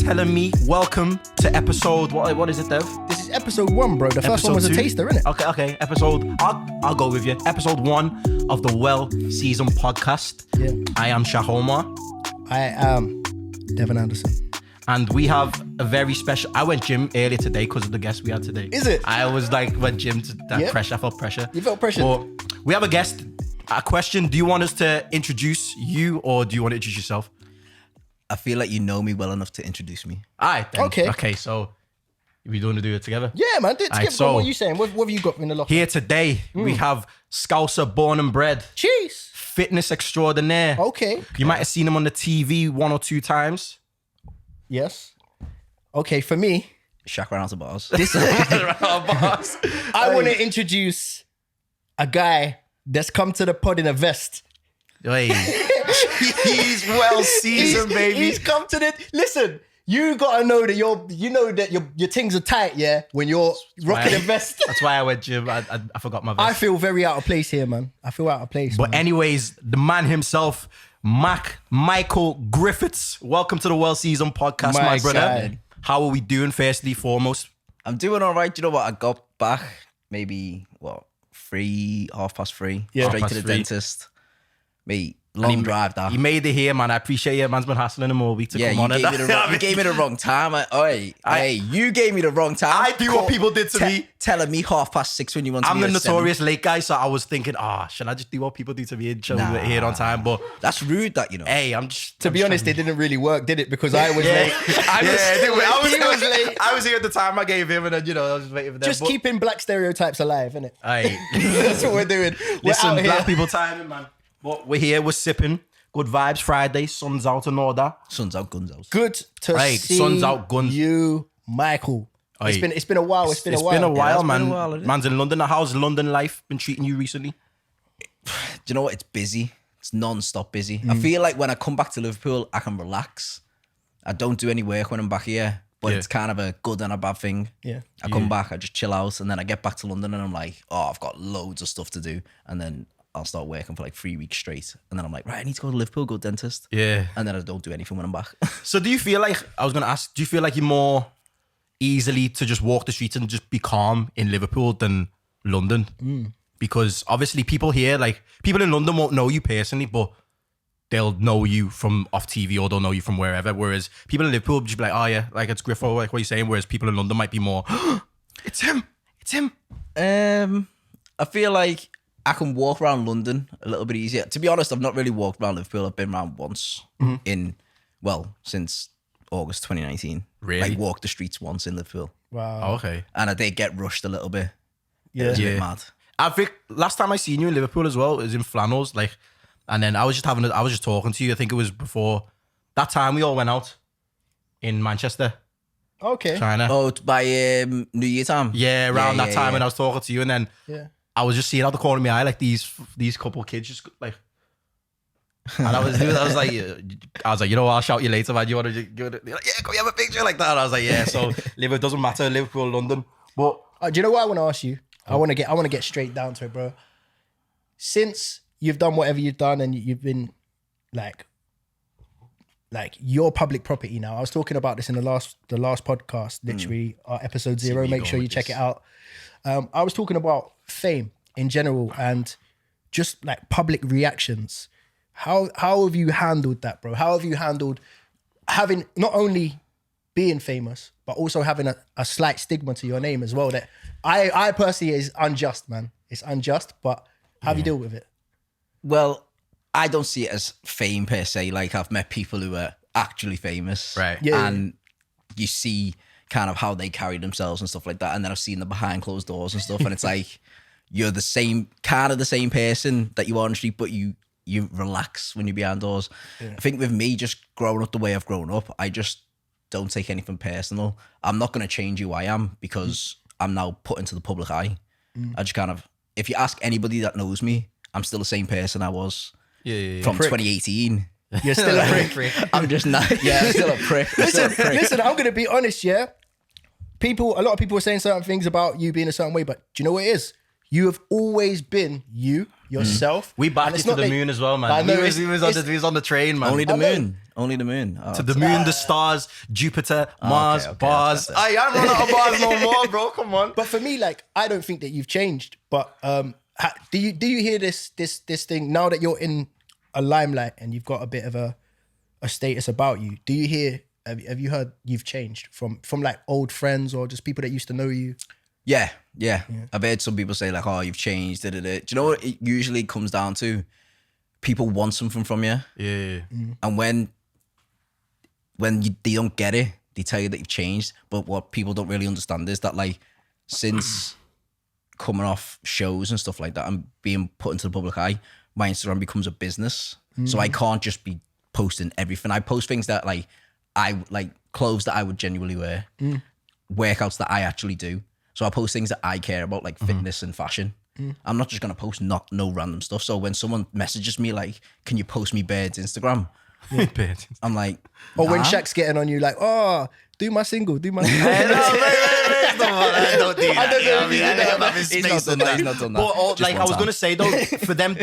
telling me. Welcome to episode, what is it, Dev? This is episode 1, bro. The first one was a taster, innit? Okay. I'll go with you. Episode 1 of the Well Season podcast. Yeah. I am Shak Omar. I am Devon Anderson. And we have a very special... I went gym earlier today because of the guest we had today. Is it? I was like, went gym to that pressure. I felt pressure. You felt pressure? But we have a guest. A question. Do you want us to introduce you or do you want to introduce yourself? I feel like you know me well enough to introduce me. All right, then. Okay. Okay, so we want to do it together? Yeah, man. Do it together. so what are you saying? What have you got in the locker? Here today, we have Scouser born and bred. Cheese. Fitness extraordinaire. Okay. You might have seen him on the TV 1 or 2 times. Yes. Okay, for me, Shaq round the bars. I want to introduce a guy that's come to the pod in a vest. Hey. He's well seasoned, baby. He's come to the... Listen, you got to know that your things are tight, yeah, when you're rocking a vest. That's why I went gym. I forgot my vest. I feel very out of place here, man. I feel out of place, But man. anyways, the man himself, Michael Griffiths. Welcome to the Well Season podcast, my brother. side. How are we doing, firstly, foremost? I'm doing all right. You know what? I got back maybe, 3:30, Yeah. straight to the 3:30. dentist. Mate, long drive that. You made it here, man. I appreciate it. Man's been hassling him all week to come on. You gave me the wrong time. You gave me the wrong time. I do what people did to me. Telling me 6:30 when you want to I'm be the at 7. notorious late guy, so I was thinking, should I just do what people do to me and show me here on time? But That's rude, that, you know. hey, I'm just... To be honest, it didn't really work, did it? Because I was late. He was late. I was here at the time I gave him, and then, I was just waiting for them. Just keeping black stereotypes alive, innit? Hey, That's what we're doing. We're listen, out here. black people timing, man. But we're here, we're sipping. Good vibes Friday, sun's out and all that. Sun's out, guns out. Good to Right, see sun's out, guns. you, Michael. Aye. It's been a while. It's been a while. It's been a while, it's man. been a while, isn't it? Man's in London. How's London life been treating you recently? Do you know what? It's busy. It's non-stop busy. I feel like when I come back to Liverpool, I can relax. I don't do any work when I'm back here, but Yeah. it's kind of a good and a bad thing. Yeah. I come back, I just chill out, and then I get back to London and I'm like, I've got loads of stuff to do. And then I'll start working for like 3 weeks straight. And then I'm like, right, I need to go to Liverpool, go to dentist. Yeah. And then I don't do anything when I'm back. So do you feel like, I was going to ask, do you feel like you're more easily to just walk the streets and just be calm in Liverpool than London? Because obviously people here, like people in London won't know you personally, but they'll know you from off TV or they'll know you from wherever. Whereas people in Liverpool just be like, oh yeah, like it's Griffo, like what you're saying. Whereas people in London might be more, it's him. I feel like I can walk around London a little bit easier. To be honest, I've not really walked around Liverpool. I've been around once since August 2019. Really? Like walked the streets once in Liverpool. Wow. Oh, okay. And I did get rushed a little bit. Yeah. It was a bit mad. I think last time I seen you in Liverpool as well is in flannels, like, and then I was just talking to you. I think it was before that time we all went out in Manchester, Okay. China. Oh, by New Year time? Yeah, around that time yeah. when I was talking to you, and then Yeah. I was just seeing out the corner of my eye like these couple of kids just like, and I was like, you know what, I'll shout you later, man. You want to? Like, yeah, can we have a picture like that? And I was like, yeah. So Liverpool doesn't matter, Liverpool, London, but Do you know what I want to ask you? I want to get straight down to it, bro. Since you've done whatever you've done and you've been like your public property now. I was talking about this in the last podcast, literally episode 0. Make sure you check it out. I was talking about fame in general and just like public reactions. How have you handled that, bro? How have you handled having not only being famous, but also having a slight stigma to your name as well? That I personally is unjust, man. It's unjust, but how have you dealt with it? Well, I don't see it as fame per se. Like I've met people who are actually famous. Right. Yeah. And you see kind of how they carry themselves and stuff like that. And then I've seen them behind closed doors and stuff. And it's like, you're the same person that you are on the street, but you relax when you're behind doors. Yeah. I think with me, just growing up the way I've grown up, I just don't take anything personal. I'm not going to change who I am because I'm now put into the public eye. I just kind of, if you ask anybody that knows me, I'm still the same person I was from 2018. You're still a prick. I'm just not. Yeah, I'm still a prick. Listen, I'm gonna be honest, yeah. A lot of people are saying certain things about you being a certain way, but do you know what it is? You have always been you, yourself. we backed you to the moon as well, man. I know, we was on the train, man. Only the moon. Only the moon. Oh, To the moon, the stars, Jupiter, Mars, okay, bars. that's I am running out of bars no more, bro. Come on. But for me, like, I don't think that you've changed. But do you hear this thing now that you're in a limelight and you've got a bit of a status about you? Do you hear? Have you heard you've changed from like old friends or just people that used to know you? Yeah. I've heard some people say like, "Oh, you've changed." Da, da, da. Do you know what it usually comes down to? People want something from you, Yeah. and when they don't get it, they tell you that you've changed. But what people don't really understand is that, like, since coming off shows and stuff like that and being put into the public eye, my Instagram becomes a business. So I can't just be posting everything. I post things that like I like, clothes that I would genuinely wear, workouts that I actually do. So I post things that I care about, like fitness and fashion. I'm not just gonna post no random stuff. So when someone messages me like, "Can you post me Bird's Instagram?" I'm like, Or when nah. Shaq's getting on you, like, "Oh, do my single, do my." Don't do that. He's not done that. But, Just like I one was time. gonna say though, for them,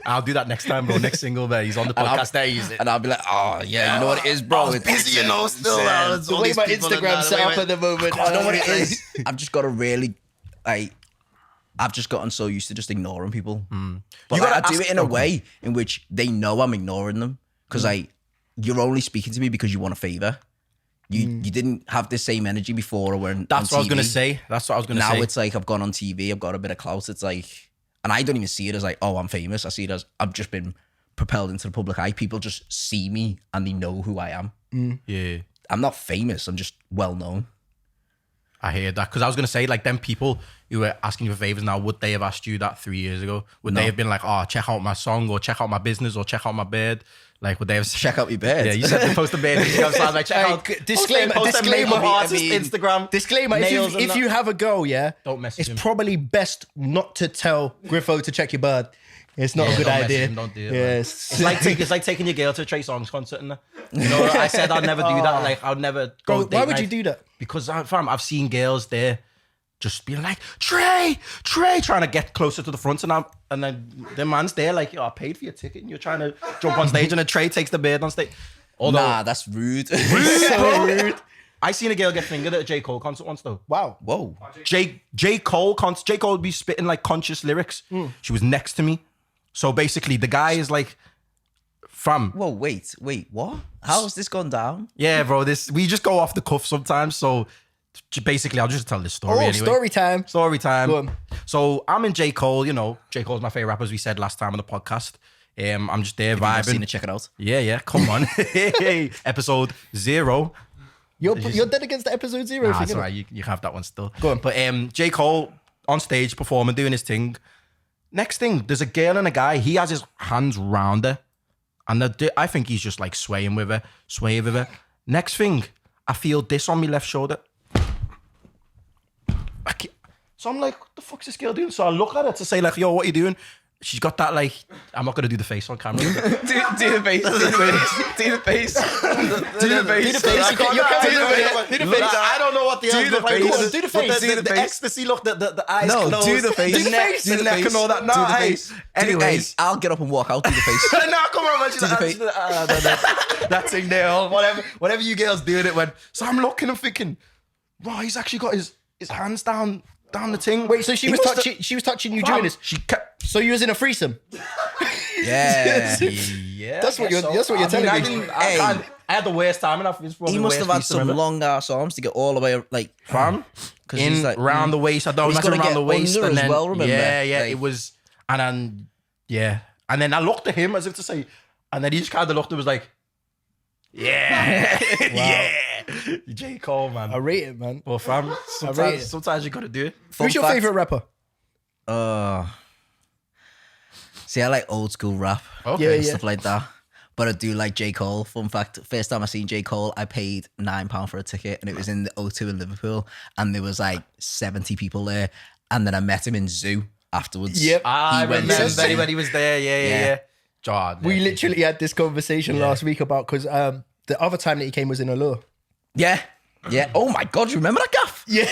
I'll do that next time, bro. Next single, man. He's on the podcast. There, he's And I'll be like, "Oh yeah, you know what it is, bro. It's busy, you know. Still, The way my Instagram's set up at the moment. I know what it is. I've just got to really, like, I've just gotten so used to just ignoring people. But You like, gotta I do ask- it in a way in which they know I'm ignoring them because you're only speaking to me because you want a favor. You didn't have the same energy before or when That's on what I was gonna TV. say. That's what I was gonna Now say. it's like I've gone on TV, I've got a bit of clout. It's like, and I don't even see it as like, oh, I'm famous. I see it as I've just been propelled into the public eye. People just see me and they know who I am. Yeah. I'm not famous. I'm just well known. I hear that because I was gonna say like them people who were asking you for favors now, would they have asked you that 3 years ago? Would they have been like, "Oh, check out my song," or "Check out my business," or "Check out my bed"? Like, would they have Check out your bed. Yeah, you said to post a bed. So I was like, check out. Disclaimer, post them disclaimer, makeup artists, I mean, Instagram. Disclaimer: nails and if that. you have a girl, Don't message it's him. probably best not to tell Griffo to check your bird. It's not a good don't message idea. him, don't do it, man. Yes, It's like taking your girl to a Trey Songz concert. And that. You know, I said I'd never do that. Like, I'd never go. Bro, why date would you night. do that? Because fam, I've seen girls there just being like, Trey, trying to get closer to the front, and then the man's there like, "Yo, I paid for your ticket, and you're trying to jump on stage, and then Trey takes the beard on stage." Although, Nah, that's rude. So rude. I seen a girl get fingered at a J. Cole concert once though. Wow. Whoa. J. Cole would be spitting like conscious lyrics. She was next to me. So basically the guy is like, fam. Whoa, wait, what? How has this gone down? Yeah, bro, we just go off the cuff sometimes. So basically I'll just tell this story anyway. Story time. Story time. Go on. So I'm in J. Cole, you know, J. Cole's my favorite rapper, as we said last time on the podcast. I'm just there I've seen vibing. it, check it out. Yeah, come on. Episode 0. You're dead against the episode 0. Nah, thing, that's innit? all right. You have that one still. Go on. But J. Cole on stage performing, doing his thing. Next thing, there's a girl and a guy. He has his hands round her. And I think he's just like swaying with her. Next thing, I feel this on my left shoulder. So I'm like, what the fuck's this girl doing? So I look at her to say like, "Yo, what are you doing?" She's got that like, I'm not going to do the face on camera. Do the face. Do the face. Do the face. I don't know what the Do the face. Do the face. The ecstasy look, the eyes No, closed. do the face. The neck, Do the neck face. and all that. Do No, the hey. face. Anyways. Hey, I'll get up and walk out. Do the face. No, come on, man. She's Do the like, face. that thing there, or whatever you girls doing it when. So I'm looking and thinking, wow, he's actually got his hands down the thing. Wait, so she was touching you during this. She kept. So you was in a threesome. Yeah. Yeah, That's what you're telling me. I had the worst time, and He must have had some long ass arms to get all the way like fam because in round the waist. I don't He's imagine gotta around get the waist, under and as then well, remember? yeah, Like- it was, and then I looked at him as if to say, and then he just kind of looked and was like, yeah, yeah, J. Cole, man. I rate it, man. Well, fam, rate it. sometimes you gotta do it. Who's your fact- favorite rapper? See, I like old school rap. Okay. And stuff like that. But I do like J. Cole. Fun fact, first time I seen J. Cole, I paid £9 for a ticket and it was in the O2 in Liverpool and there was like 70 people there. And then I met him in Zoo afterwards. Yep. I He went remember to- when he was there. Yeah. God, We literally had this conversation last week about because the other time that he came was in Allure. Yeah. Yeah. Oh my God, you remember that gaff? Yeah.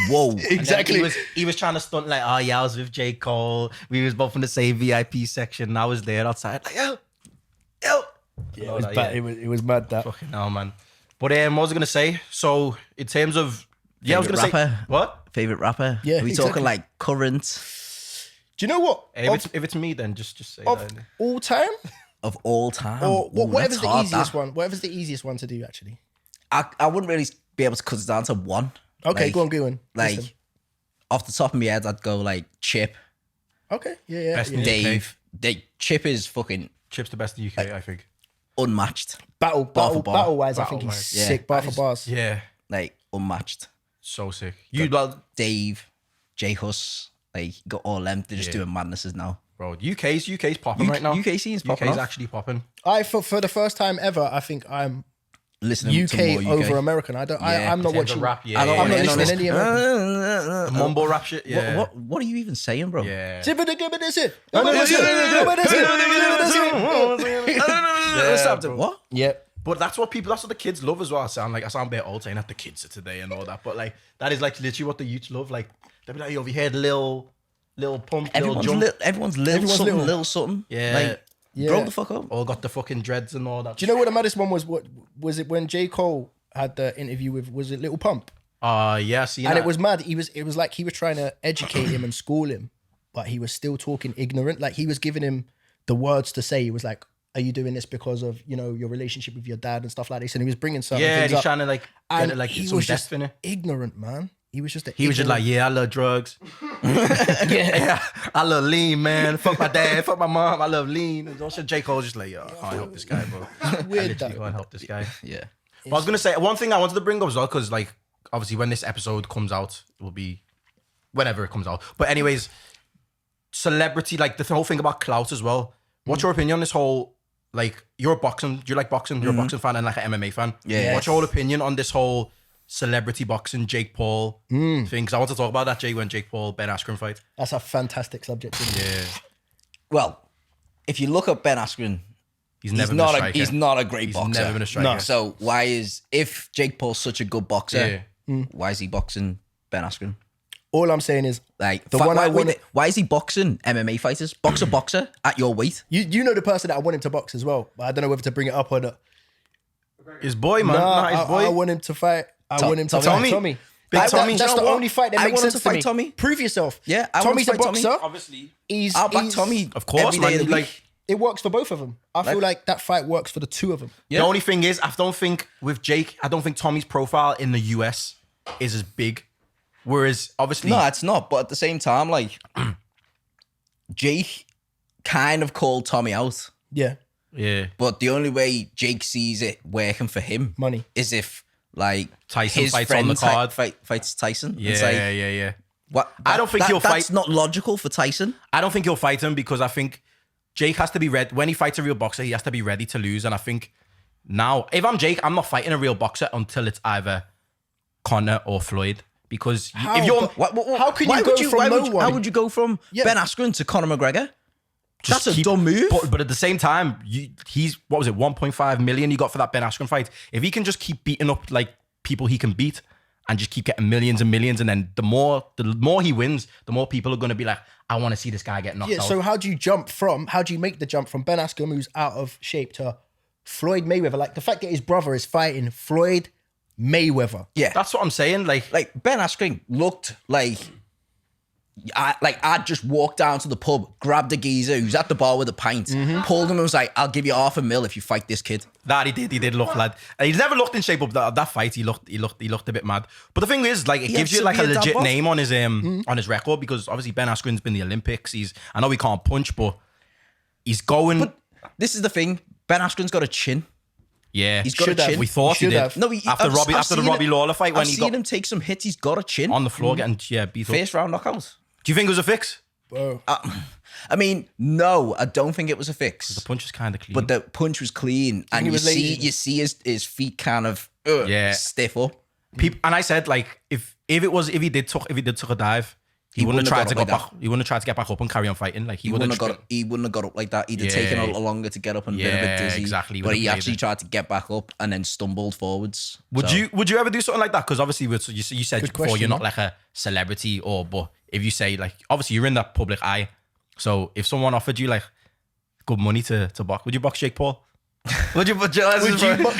Whoa. Exactly. He was trying to stunt like, oh yeah, I was with J. Cole. We was both in the same VIP section. And I was there outside, like, yo, Yeah, it was bad. It was mad that. Fucking hell, man. But what was I gonna say? So in terms of I was gonna Favorite say rapper? what? Favorite rapper? Yeah, Are we exactly. talking like current Do you know what? If it's me, then just say Of that. all time, of all time? or Ooh, whatever's that's the hard, easiest that. one. Whatever's the easiest one to do, actually. I wouldn't really be able to cut it down to one. Okay, Like- go on. Like Listen. off the top of my head, I'd go like Chip, Okay, yeah. Best in the Dave. Chip is fucking Chip's the best in the UK, I think. unmatched. Battle for bar. wise, I think he's Battle-wise. Yeah. sick. Bar for bars. Yeah, Like unmatched. so sick. You like, Dave, J Hus, like got all them. They're just doing madnesses now. bro. UK's popping right now. UK scene's popping UK's off. actually popping. For the first time ever, I think I'm Listening to UK more UK. over American. I'm not In terms of watching rap, yeah. I don't yeah, want I'm to not yeah. listening to any American. The mumble rap shit. Yeah. What are you even saying, bro? Yeah. What? Yeah. But that's what the kids love as well. I sound a bit old saying that the kids are today and all that. But like that is like literally what the youths love. Like they'll be like, yo, have you heard Lil Pump, Lil Jump? Everyone's little something. Yeah. Like, Yeah. grow the fuck up. All got the fucking dreads and all that. Do you know what the maddest one was? What was it when J. Cole had the interview with? Was it Little Pump? Yeah, see And that. it was mad. It was like he was trying to educate him and school him, but he was still talking ignorant. Like he was giving him the words to say. He was like, "Are you doing this because of your relationship with your dad and stuff like this?" And he was bringing certain Yeah, things he's up. trying to like get And it like he some was depth just in it. ignorant, man. He was just. He was just like, yeah, I love drugs. Yeah, I love lean, man. Fuck my dad, fuck my mom. I love lean. And also J. Cole's just like, yo, I can't help this guy, bro. I Weird literally that. can't help this guy. Yeah. But I was gonna say one thing I wanted to bring up as well, because like obviously when this episode comes out, it will be whenever it comes out. But anyways, celebrity, like the whole thing about clout as well. What's your opinion on this whole, like, you're a boxing, do you like boxing? You're a boxing fan and like an MMA fan. Yeah. What's your whole opinion on this whole celebrity boxing, Jake Paul thing? Because I want to talk about that, Jay, when Jake Paul, Ben Askren fight. That's a fantastic subject. Isn't it? Yeah. Well, if you look at Ben Askren, He's never been a striker. he's not a great He's boxer. never been a striker. No. So if Jake Paul's such a good boxer, why is he boxing Ben Askren? All I'm saying is, Like The one I wanna- why is he boxing MMA fighters? Boxer at your weight. you know the person that I want him to box as well, but I don't know whether to bring it up or not. His boy, man. Nah, His boy. I want him to fight. I want him to Tommy. fight Tommy. Big That's Tommy. the You know what? only fight that I makes want him sense to to fight me. Tommy. Prove yourself. Yeah, I want Tommy's a him to fight Tommy. boxer. Obviously. I'll back Tommy. Of course, every day man. of the Like, week. It works for both of them. I feel like that fight works for the two of them. Yeah. The only thing is, I don't think with Jake, I don't think Tommy's profile in the US is as big. Whereas, obviously, No, it's not. But at the same time, like Jake kind of called Tommy out. Yeah. yeah, But the only way Jake sees it working for him Money. is if like Tyson his fights friend on the card. fights Tyson. yeah, It's like, yeah. what? I don't think he'll That's fight- not logical for Tyson. I don't think he'll fight him because I think Jake has to be ready. When he fights a real boxer, he has to be ready to lose. And I think now, if I'm Jake, I'm not fighting a real boxer until it's either Conor or Floyd. Because if you're... How can you go from no one? How would you go from Yeah. Ben Askren to Conor McGregor? just That's a dumb move. But at the same time, he's, what was it, 1.5 million you got for that Ben Askren fight. If he can just keep beating up like people he can beat and just keep getting millions and millions, and then the more he wins, the more people are going to be like, I want to see this guy get knocked Yeah, out. so how do you make the jump from Ben Askren, who's out of shape, to Floyd Mayweather? Like the fact that his brother is fighting Floyd Mayweather. Yeah, That's what I'm saying. Like Ben Askren looked like I'd just walked down to the pub, grabbed a geezer who's at the bar with a pint, pulled him and was like, I'll give you $500,000 if you fight this kid. that he did look, lad. He's never looked in shape up. That fight, he looked a bit mad. But the thing is, like, it gives you like a severe legit damp off. name on his record, because obviously Ben Askren's been in the Olympics. I know he can't punch, but he's going. But this is the thing. Ben Askren's got a chin. Yeah, He's got a chin. We thought he Should did. have. No, after the Robbie Lawler fight, when I've he seen got him take some hits. He's got a chin. on the floor getting beat up. First round knockout. Do you think it was a fix? Bro. I mean, no, I don't think it was a fix. The punch is kind of clean. But the punch was clean, and he you was lazy? see his feet kind of Yeah. stiff up. And I said, like, if he did took a dive, he wouldn't have tried to got go up like back. He wouldn't have tried to get back up and carry on fighting. Like he wouldn't have He wouldn't have got up like that. He'd have Yeah. taken a little longer to get up and been a bit Yeah, dizzy. exactly. He But would've he played actually it. tried to get back up and then stumbled forwards. Would you ever do something like that? Because obviously, you said Good before, question, you're not man. like a celebrity, but if you say, like, obviously you're in that public eye. So if someone offered you like good money to box, would you box Jake Paul? Would you box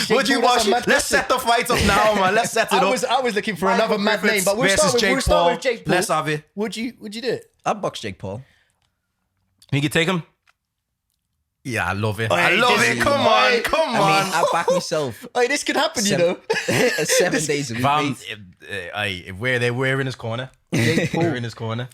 Jake Paul? Let's set the fight up now, man. Let's set it up. I was looking for another mad name, but we'll start with Jake Paul. Let's have it. Would you do it? I'd box Jake Paul. You could take him. Yeah, I love it. I love it. Come on. I mean, I back myself. Hey, this could happen, you know. 7 days a week. If we're in his corner. We're in his corner.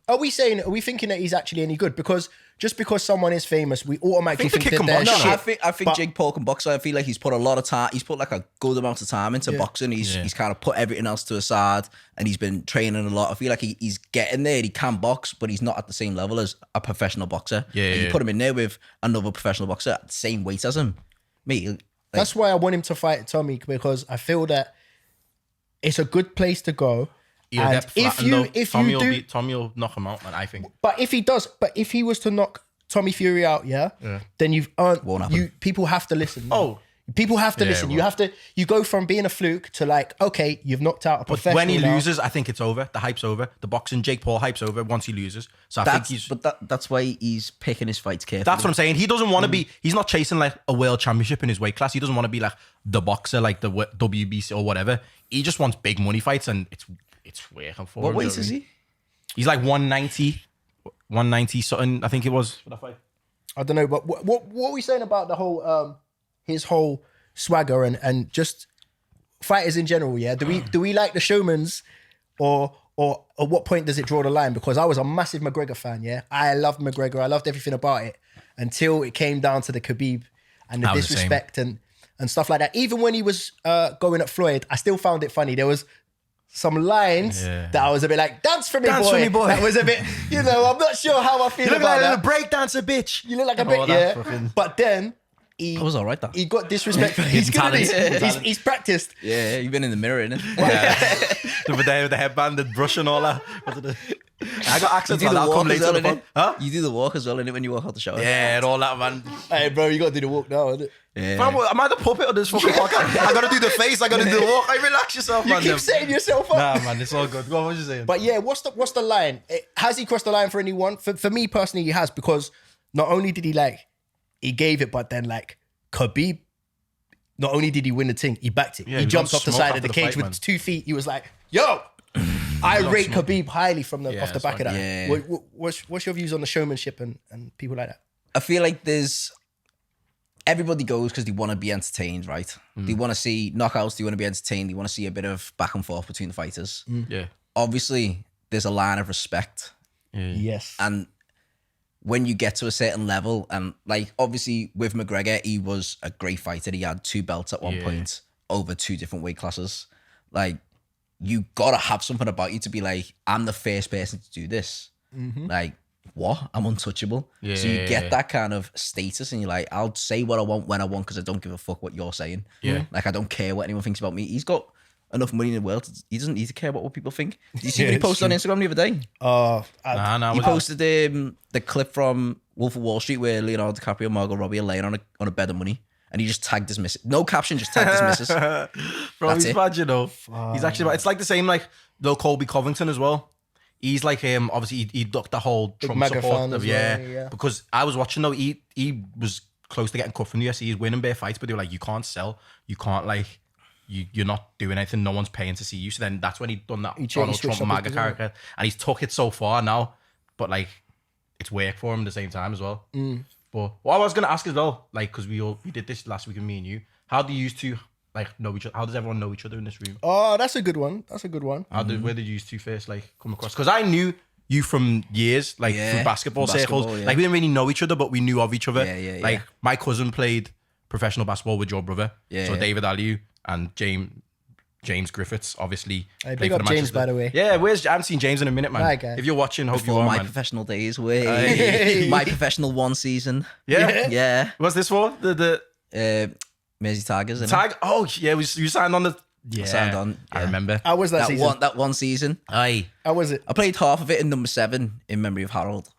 Are we thinking that he's actually any good? Because just because someone is famous, we automatically think that they're shit. I think Jake Paul can box. I feel like he's put a lot of time. He's put like a good amount of time into boxing. He's kind of put everything else to a side, and he's been training a lot. I feel like he's getting there. He can box, but he's not at the same level as a professional boxer. You put him in there with another professional boxer at the same weight as him. That's why I want him to fight Tommy, because I feel that it's a good place to go. And Tommy will knock him out, man, I think. But if he was to knock Tommy Fury out, then you've earned. People have to listen. Man. People have to listen. You go from being a fluke to like, okay, you've knocked out a professional. But when he loses, I think it's over. The hype's over. The boxing, Jake Paul hype's over once he loses. So I think that's why he's picking his fights carefully. That's what I'm saying. He doesn't want to be. He's not chasing like a world championship in his weight class. He doesn't want to be like the boxer, like the WBC or whatever. He just wants big money fights, and it's working for him. What weight is he? He's like 190 something. I think it was for that fight. I don't know, but what are we saying about the whole his whole swagger and just fighters in general? Yeah, do we like the showmans, or at what point does it draw the line? Because I was a massive McGregor fan. Yeah, I loved McGregor. I loved everything about it until it came down to the Khabib and the disrespect and stuff like that. Even when he was going at Floyd, I still found it funny. There was some lines that I was a bit like, dance for me, boy. That was a bit, I'm not sure how I feel about that. You look like a breakdancer, bitch. You look like a bit, But then I was all right, though. He got disrespectful. He's good at it. He's practiced. Yeah, you've been in the mirror, innit? With the headband, the brush and all that. I got accents like that. I'll come later. Huh? You do the walk as well, innit, when you walk out the shower? Yeah, and all that, man. Hey, bro, you got to do the walk now, innit? Yeah. Fam, am I the puppet of this fucking podcast? I got to do the face. I got to do the walk. Hey, relax yourself, man. You keep setting yourself up. Nah, man, it's all good. What was you saying? But yeah, what's the line? Has he crossed the line for anyone? For me personally, he has, because not only did he gave it, but then Khabib, not only did he win the thing, he backed it. He jumped off the side of the cage with 2 feet. He was like, yo, I rate Khabib highly off the back of that. Yeah. What's your views on the showmanship and people like that? I feel like everybody goes because they want to be entertained, right? They want to see knockouts, they want to be entertained, they want to see a bit of back and forth between the fighters. Yeah. Obviously, there's a line of respect. Yes. And when you get to a certain level, and obviously with McGregor, he was a great fighter. He had 2 belts at one point over 2 different weight classes. You gotta have something about you to be like, I'm the first person to do this. What? I'm untouchable. Yeah, so you get that kind of status, and you're like, I'll say what I want when I want, because I don't give a fuck what you're saying. Yeah. I don't care what anyone thinks about me. He's got enough money in the world. He doesn't need to care about what people think. Did you see what he posted on Instagram the other day? He posted the clip from Wolf of Wall Street where Leonardo DiCaprio and Margot Robbie are laying on a bed of money, and he just tagged his missus. No caption, just tagged his missus. Bro, That's he's bad, He's actually, it's like the same though Colby Covington as well. He's like him. Obviously, he ducked the whole Trump MAGA support. Fan as well. Because I was watching though, he was close to getting cut from the UFC. He's winning bare fights, but they were like, you can't sell. You can't you're not doing anything. No one's paying to see you. So then that's when he done that Donald Trump MAGA character, and he's took it so far now. But it's worked for him at the same time as well. But what I was gonna ask as well, because we did this last week with me and you. How do you two know each other? How does everyone know each other in this room? Oh, that's a good one. Where did you two first come across? Because I knew you from years, through basketball circles. Yeah. We didn't really know each other, but we knew of each other. Yeah. My cousin played professional basketball with your brother. So David Aliu and James Griffiths, obviously. Hey, big up James, by the way. Yeah, I haven't seen James in a minute, man. Hi, guy. If you're watching, hope you Before are, my man. professional days, my professional 1 season. Yeah? Yeah. What's this for? Mersey Tigers. Tag? Oh, yeah, you signed on the... Yeah, I signed on. I remember. How was that season? That one season. Aye. How was it? I played half of it in number 7 in memory of Harold.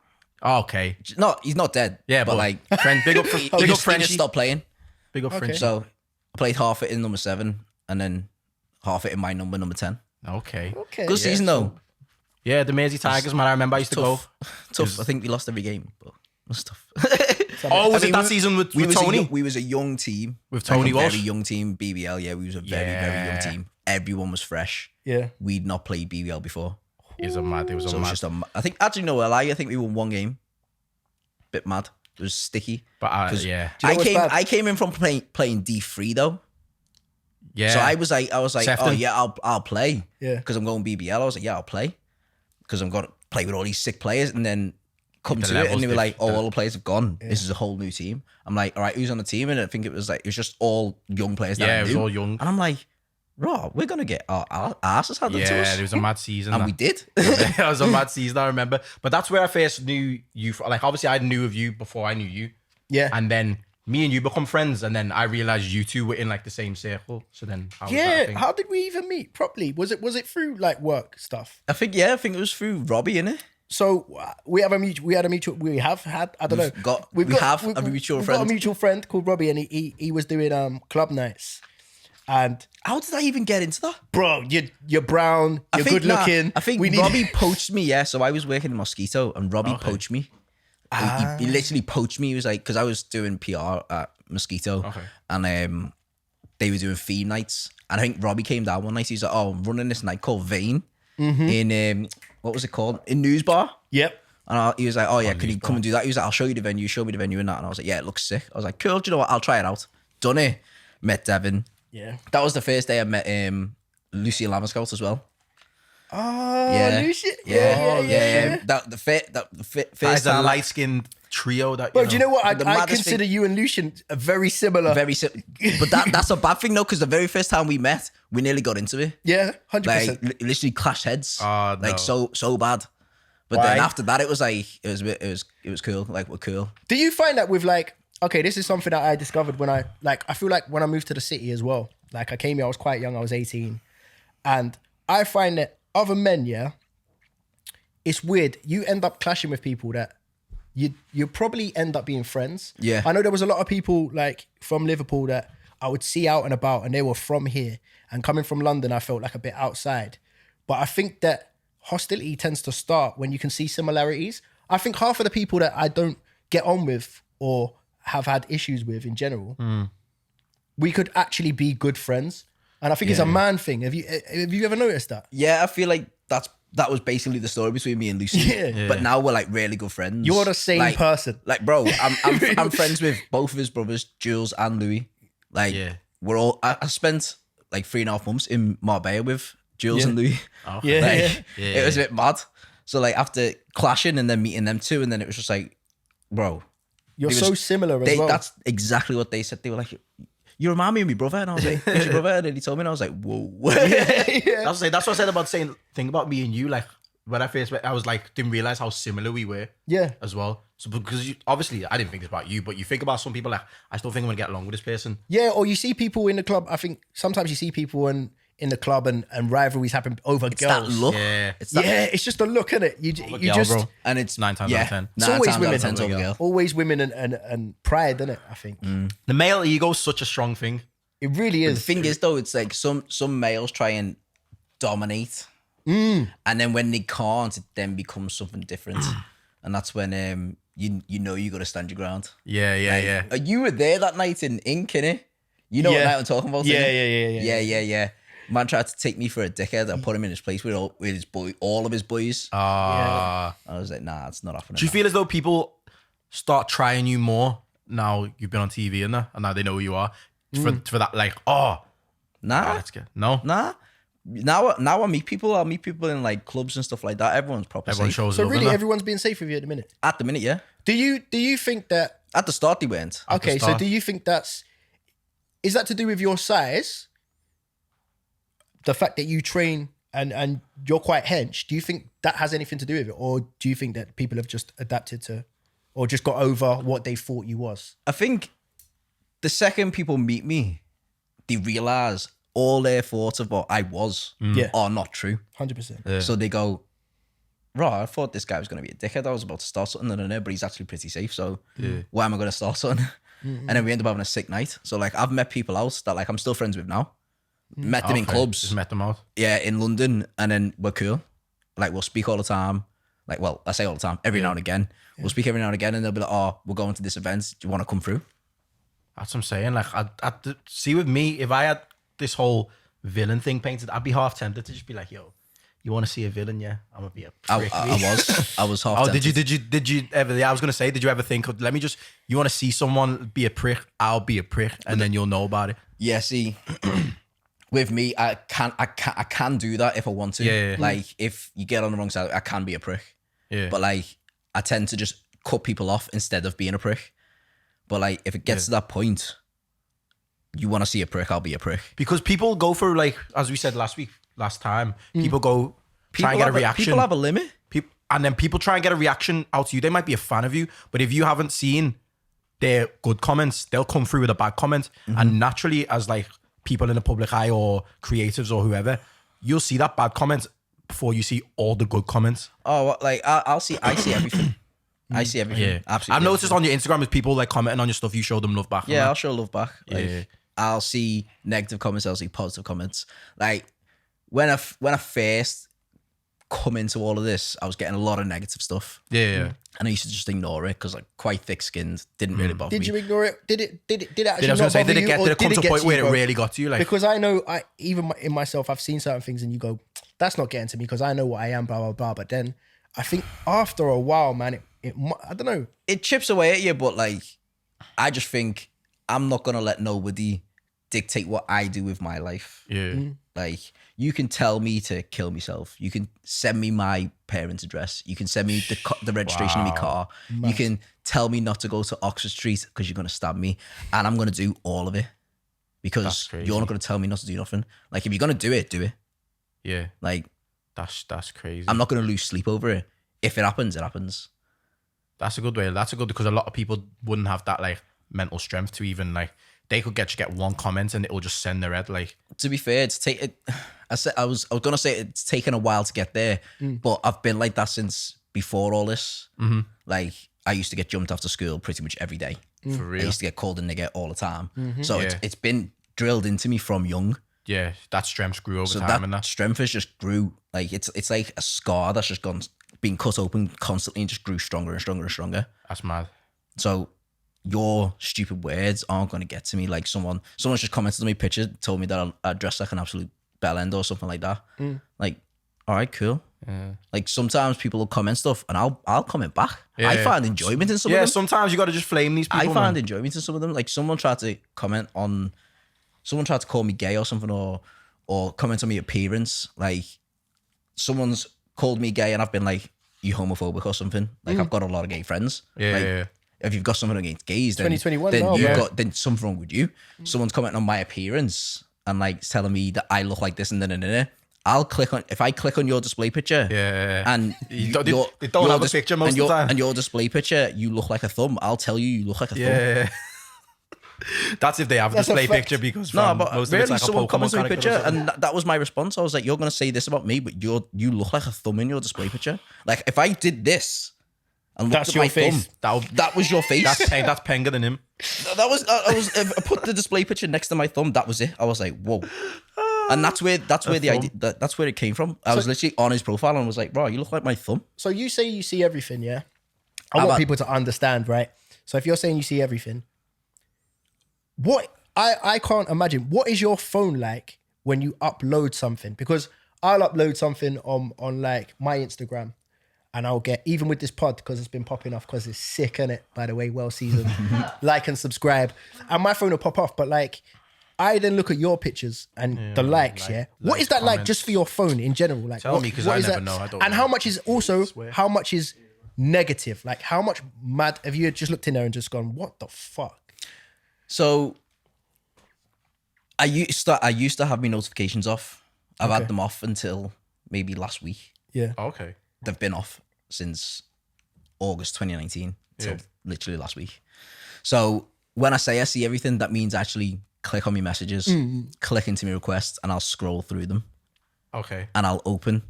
Oh, okay. No, he's not dead. Yeah, but friend, big up, he big up just Frenchie. stopped playing. Big up Frenchie. So I played half it in number 7 and then half it in my number 10. Okay. Good season though. Yeah, the Mersey Tigers, man. I remember I used to go. Tough. I think we lost every game, but it was tough. Oh, was I it mean, that season with Tony? We was a young team. With Tony like a Walsh? very young team, BBL, yeah. We was a very, very young team. Everyone was fresh. Yeah. We'd not played BBL before. It was a mad. So it was just I think, actually, no, I think we won one game. Bit mad. It was sticky. But yeah. Do you know what's bad? I came in from playing D3 though. Yeah. So I was like, Sefton. oh yeah, I'll play. Yeah. Because I'm going BBL. I was like, yeah, I'll play. Because I'm going to play with all these sick players. And then come The to it and levels they were like, oh, different. all the players have gone. This is a whole new team. I'm like, all right, who's on the team? And I think it was just all young players that Yeah, I it was knew. all young. And I'm like, raw, we're going to get our asses handed to Yeah, us. it was a mad season. And that. we did. It was a mad season, I remember. But that's where I first knew you. Like, obviously, I knew of you before I knew you. Yeah. And then me and you become friends. And then I realized you two were in like the same circle. So then, how was that Yeah. thing? How did we even meet properly? Was it through like work stuff? I think it was through Robbie, innit? So we have a mutual. We have had. I don't know. We have a mutual we've got a friend. mutual friend called Robbie, and he was doing club nights. And How did I even get into that? bro, you're brown, you're good looking. I think Robbie poached me, yeah. So I was working in Mosquito and Robbie poached me. He literally poached me. He was like, because I was doing PR at Mosquito and they were doing theme nights. And I think Robbie came down one night. He was like, oh, I'm running this night called Vane in, what was it called? In News Bar. Yep. And he was like, oh yeah, can you come and do that? He was like, I'll show you the venue, show me the venue and that. And I was like, yeah, it looks sick. I was like, cool, do you know what? I'll try it out. Done it. Met Devon. Yeah. That was the first day I met Lucy Lamascout as well. Oh, Yeah. Lucy. Yeah. The first That's a time, light skinned trio that. Bro, do you know what? The I maddest consider thing- you and Lucian very similar. but that's a bad thing though, because the very first time we met, we nearly got into it. Yeah, 100%. Like literally clashed heads. Oh, no. Like so bad. But Why? then after that, it was like it was cool. Like we're cool. Do you find that with like, okay, this is something that I discovered when I feel like when I moved to the city as well. Like I came here, I was quite young, I was 18. And I find that other men, yeah, it's weird. You end up clashing with people that you probably end up being friends. Yeah. I know there was a lot of people like from Liverpool that I would see out and about and they were from here. And coming from London, I felt like a bit outside. But I think that hostility tends to start when you can see similarities. I think half of the people that I don't get on with or have had issues with in general, we could actually be good friends. And I think it's a man thing. Have you ever noticed that? Yeah, I feel like that was basically the story between me and Lucy. Yeah. But now we're like really good friends. You're the same person. Like, bro, I'm friends with both of his brothers, Jules and Louis. Like, we're all. I spent like 3.5 months in Marbella with Jules and Louis. Yeah, Like, it was a bit mad. So like after clashing and then meeting them two, and then it was just like, bro, You're They so was- similar as well. that's exactly what they said. They were like, you remind me of my brother. And I was like, who's your brother? And then he told me, and I was like, whoa. That's what I said about saying thing about me and you. Like when I first met, I was like didn't realize how similar we were. Yeah. As well. So because obviously I didn't think it's about you, but you think about some people like I still think I'm gonna get along with this person. Yeah, or you see people in the club. I think sometimes you see people in the club and rivalries happen over It's girls. that look. Yeah. It's that. Yeah, it's just a look, isn't it? You Yeah, just bro. And it's 9 times out of 10. It's always women. Over girl. always women and pride, isn't it? I think The male ego is such a strong thing. it really The is. thing is though, it's like some males try and dominate, and then when they can't, it then becomes something different, and that's when you know you got to stand your ground. Yeah. You were there that night in Ink, innit? You know what Yeah. night I'm talking about? Yeah, innit? Yeah. Man tried to take me for a dickhead and put him in his place with all of his boys. I was like, nah, it's not happening. Do you feel as though people start trying you more now you've been on TV and that, and now they know who you are for that? Like, nah, let's get no. nah. Now I meet people. I'll meet people in like clubs and stuff like that. Everyone's proper Everyone safe. shows So love, really, innit? everyone's being safe with you at the minute. At the minute, yeah. Do you think that? At the start, they weren't. At the Okay, so start. do you think is that to do with your size? The fact that you train and you're quite hench, do you think that has anything to do with it? Or do you think that people have just adapted to or just got over what they thought you was? I think the second people meet me, they realize all their thoughts of what I was Yeah. are not true. 100%. So they go, right, I thought this guy was going to be a dickhead. I was about to start something, but he's actually pretty safe. So why am I going to start something? And then we end up having a sick night. So like I've met people else that like I'm still friends with now. Met them in Okay, clubs. Just met them out. Yeah, in London, and then we're cool. Like we'll speak all the time. Like, well, I say all the time, every now and again. We'll speak every now and again, and they'll be like, "Oh, we're going to this event. Do you want to come through?" That's what I'm saying. Like, see with me, if I had this whole villain thing painted, I'd be half tempted to just be like, "Yo, you want to see a villain? Yeah, I'm gonna be a prick." I was half. Oh, tempted. did you ever? Yeah, I was gonna say, did you ever think, you want to see someone be a prick? I'll be a prick, and then you'll know about it. Yeah, see, with me, I can do that if I want to. Yeah. Like, if you get on the wrong side, I can be a prick. Yeah. But like, I tend to just cut people off instead of being a prick. But like, if it gets to that point, you want to see a prick, I'll be a prick. Because people go for, like, as we said last time, people go try and get a reaction. People have a limit. And then people try and get a reaction out to you. They might be a fan of you, but if you haven't seen their good comments, they'll come through with a bad comment. And naturally, as like people in the public eye or creatives or whoever, you'll see that bad comment before you see all the good comments. Oh, like I see everything. I see everything. Yeah, Absolutely. I've noticed on your Instagram, if people like commenting on your stuff, you show them love back. Yeah, I'll show love back. Like, Yeah. I'll see negative comments. I'll see positive comments. Like when I first come into all of this, I was getting a lot of negative stuff. Yeah. And I used to just ignore it because, like, quite thick-skinned, didn't really bother me. Did you ignore it? Did it actually I was not gonna say, bother did you, or it come to a get point where you, it bro? really got to you? Like, Because I know, even in myself, I've seen certain things and you go, that's not getting to me because I know what I am, blah, blah, blah. But then I think after a while, man, I don't know. It chips away at you, but, like, I just think I'm not going to let nobody dictate what I do with my life. yeah. Like, you can tell me to kill myself. You can send me my parents' address. You can send me the registration of my car. Mad. You can tell me not to go to Oxford Street because you're going to stab me. And I'm going to do all of it because That's crazy. you're not going to tell me not to do nothing. Like, if you're going to do it, do it. Yeah. Like, That's crazy. I'm not going to lose sleep over it. If it happens, it happens. That's a good way. Because a lot of people wouldn't have that, like, mental strength to even, like, they could get one comment and it will just send their head, like. To be fair, I was gonna say it's taken a while to get there, but I've been like that since before all this. Mm-hmm. Like, I used to get jumped after school pretty much every day. For real. I used to get called a nigger all the time. So Yeah. it's been drilled into me from young. Yeah, that strength grew over So time that and that. strength has just grew. Like, it's like a scar that's just been cut open constantly and just grew stronger and stronger and stronger. That's mad. So your stupid words aren't going to get to me. Like, someone's just commented on my picture, told me that I dress like an absolute bellend or something like that. Like, all right, cool. Yeah. Like, sometimes people will comment stuff and I'll comment back. Yeah. I find enjoyment in some of them. Sometimes you got to just flame these people. I find enjoyment in some of them. Like, someone tried to call me gay or something, or comment on my appearance. Like, someone's called me gay and I've been like, you homophobic or something. Like, I've got a lot of gay friends. Yeah, Like, yeah. if you've got something against gays, then 2021 then now, you've bro. got then something wrong with you. Someone's commenting on my appearance and like telling me that I look like this and then. If I click on your display picture, and They don't have a picture most of the time. and your display picture, you look like a thumb. I'll tell you look like a thumb. Yeah. That's if they have a That's a display fact. picture, because No, from but most really, of it's like someone a Pokemon comments on my character or picture, something. and that was my response. I was like, "You're gonna say this about me, but you look like a thumb in your display picture. Like, if I did this and looked That's at your my face. thumb, that was your face. That's Penga than him. I put the display picture next to my thumb. That was it. I was like, whoa. And that's where the idea, that's where it came from. I was literally on his profile and was like, bro, you look like my thumb. So you say you see everything, yeah? I want people to understand, right? So if you're saying you see everything, what I can't imagine, what is your phone like when you upload something? Because I'll upload something on like my Instagram, and I'll get, even with this pod, because it's been popping off because it's sick, innit? By the way, well seasoned. Like and subscribe. And my phone will pop off, but like, I then look at your pictures and the likes, yeah? What is that like comments. just for your phone in general? Like, Tell me, 'cause I is never that? know. I don't And know. how much is also, how much is negative? Like, how much mad, have you just looked in there and just gone, what the fuck? So I used to have my notifications off. I've had them off until maybe last week. Yeah. Okay. They've been off since August 2019 till literally last week. So when I say I see everything, that means actually click on my messages, click into my requests, and I'll scroll through them Okay. and I'll open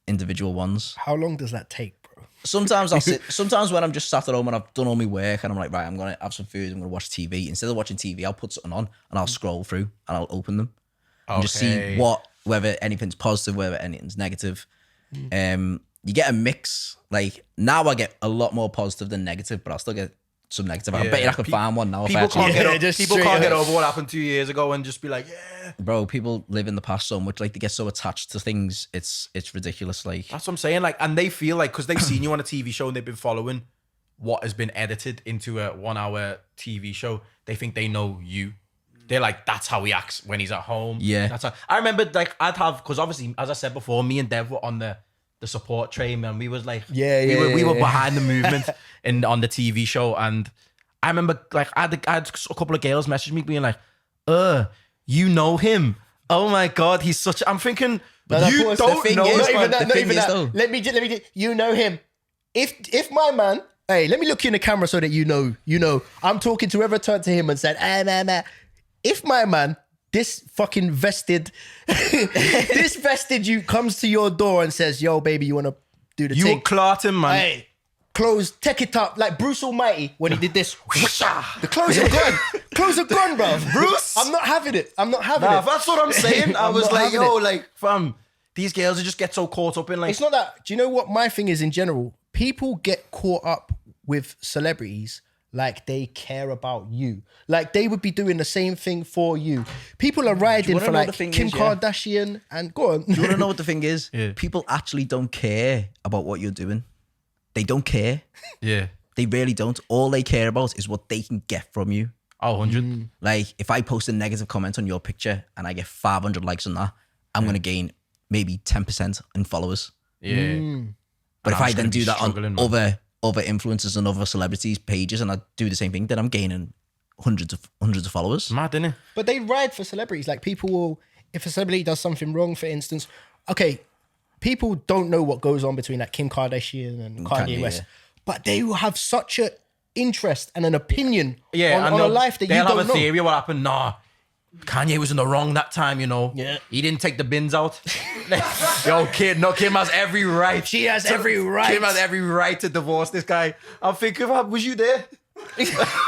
individual ones. How long does that take, bro? Sometimes I'll sit. Sometimes when I'm just sat at home and I've done all my work and I'm like, right, I'm gonna have some food. I'm gonna watch TV. Instead of watching TV, I'll put something on and I'll scroll through and I'll open them and just see whether anything's positive, whether anything's negative. you get a mix. Like now I get a lot more positive than negative, but I'll still get some negative. I bet you I could find one now. People can't just get over what happened 2 years ago and just be like, yeah. Bro, people live in the past so much. Like they get so attached to things. It's ridiculous. Like That's what I'm saying. Like, and they feel like, because they've seen you on a TV show and they've been following what has been edited into a 1 hour TV show, they think they know you. They're like, that's how he acts when he's at home. Yeah. That's how, I remember, like, because obviously, as I said before, me and Dev were on the support train, man. We was like, we were behind the movement on the TV show. And I remember, like, I had a couple of girls message me being like, you know him. Oh my God, he's such, I'm thinking, you don't know. Not even that. Let me just, you know him. If my man, hey, let me look you in the camera so that you know. I'm talking to whoever turned to him and said, if my man, this fucking vested, you comes to your door and says, yo, baby, you want to do the thing? You clot him, man. Hey, clothes, take it up. Like Bruce Almighty when he did this. The clothes are gone. Clothes are gone, bro. Bruce? I'm not having it. That's what I'm saying. I was like, yo, it. like, fam, these girls just get so caught up in like... It's not that. Do you know what my thing is in general? People get caught up with celebrities like they care about you. Like they would be doing the same thing for you. People are riding for like Kim Kardashian and go on. Do you want to know what the thing is? Yeah. People actually don't care about what you're doing. They don't care. Yeah. They really don't. All they care about is what they can get from you. Oh, 100. Like if I post a negative comment on your picture and I get 500 likes on that, I'm going to gain maybe 10% in followers. Yeah. But if I then do that on man. other influencers and other celebrities' pages and I do the same thing, then I'm gaining hundreds of followers. Mad, isn't it? But they ride for celebrities. Like people will, if a celebrity does something wrong, for instance, okay, people don't know what goes on between like Kim Kardashian and Kanye West, but they will have such an interest and an opinion on a life that you don't know. They'll have a theory of what happened. Nah, Kanye was in the wrong that time, you know. Yeah. He didn't take the bins out. Yo, Kim has every right. She has every right. Kim has every right to divorce this guy. I'm thinking, was you there?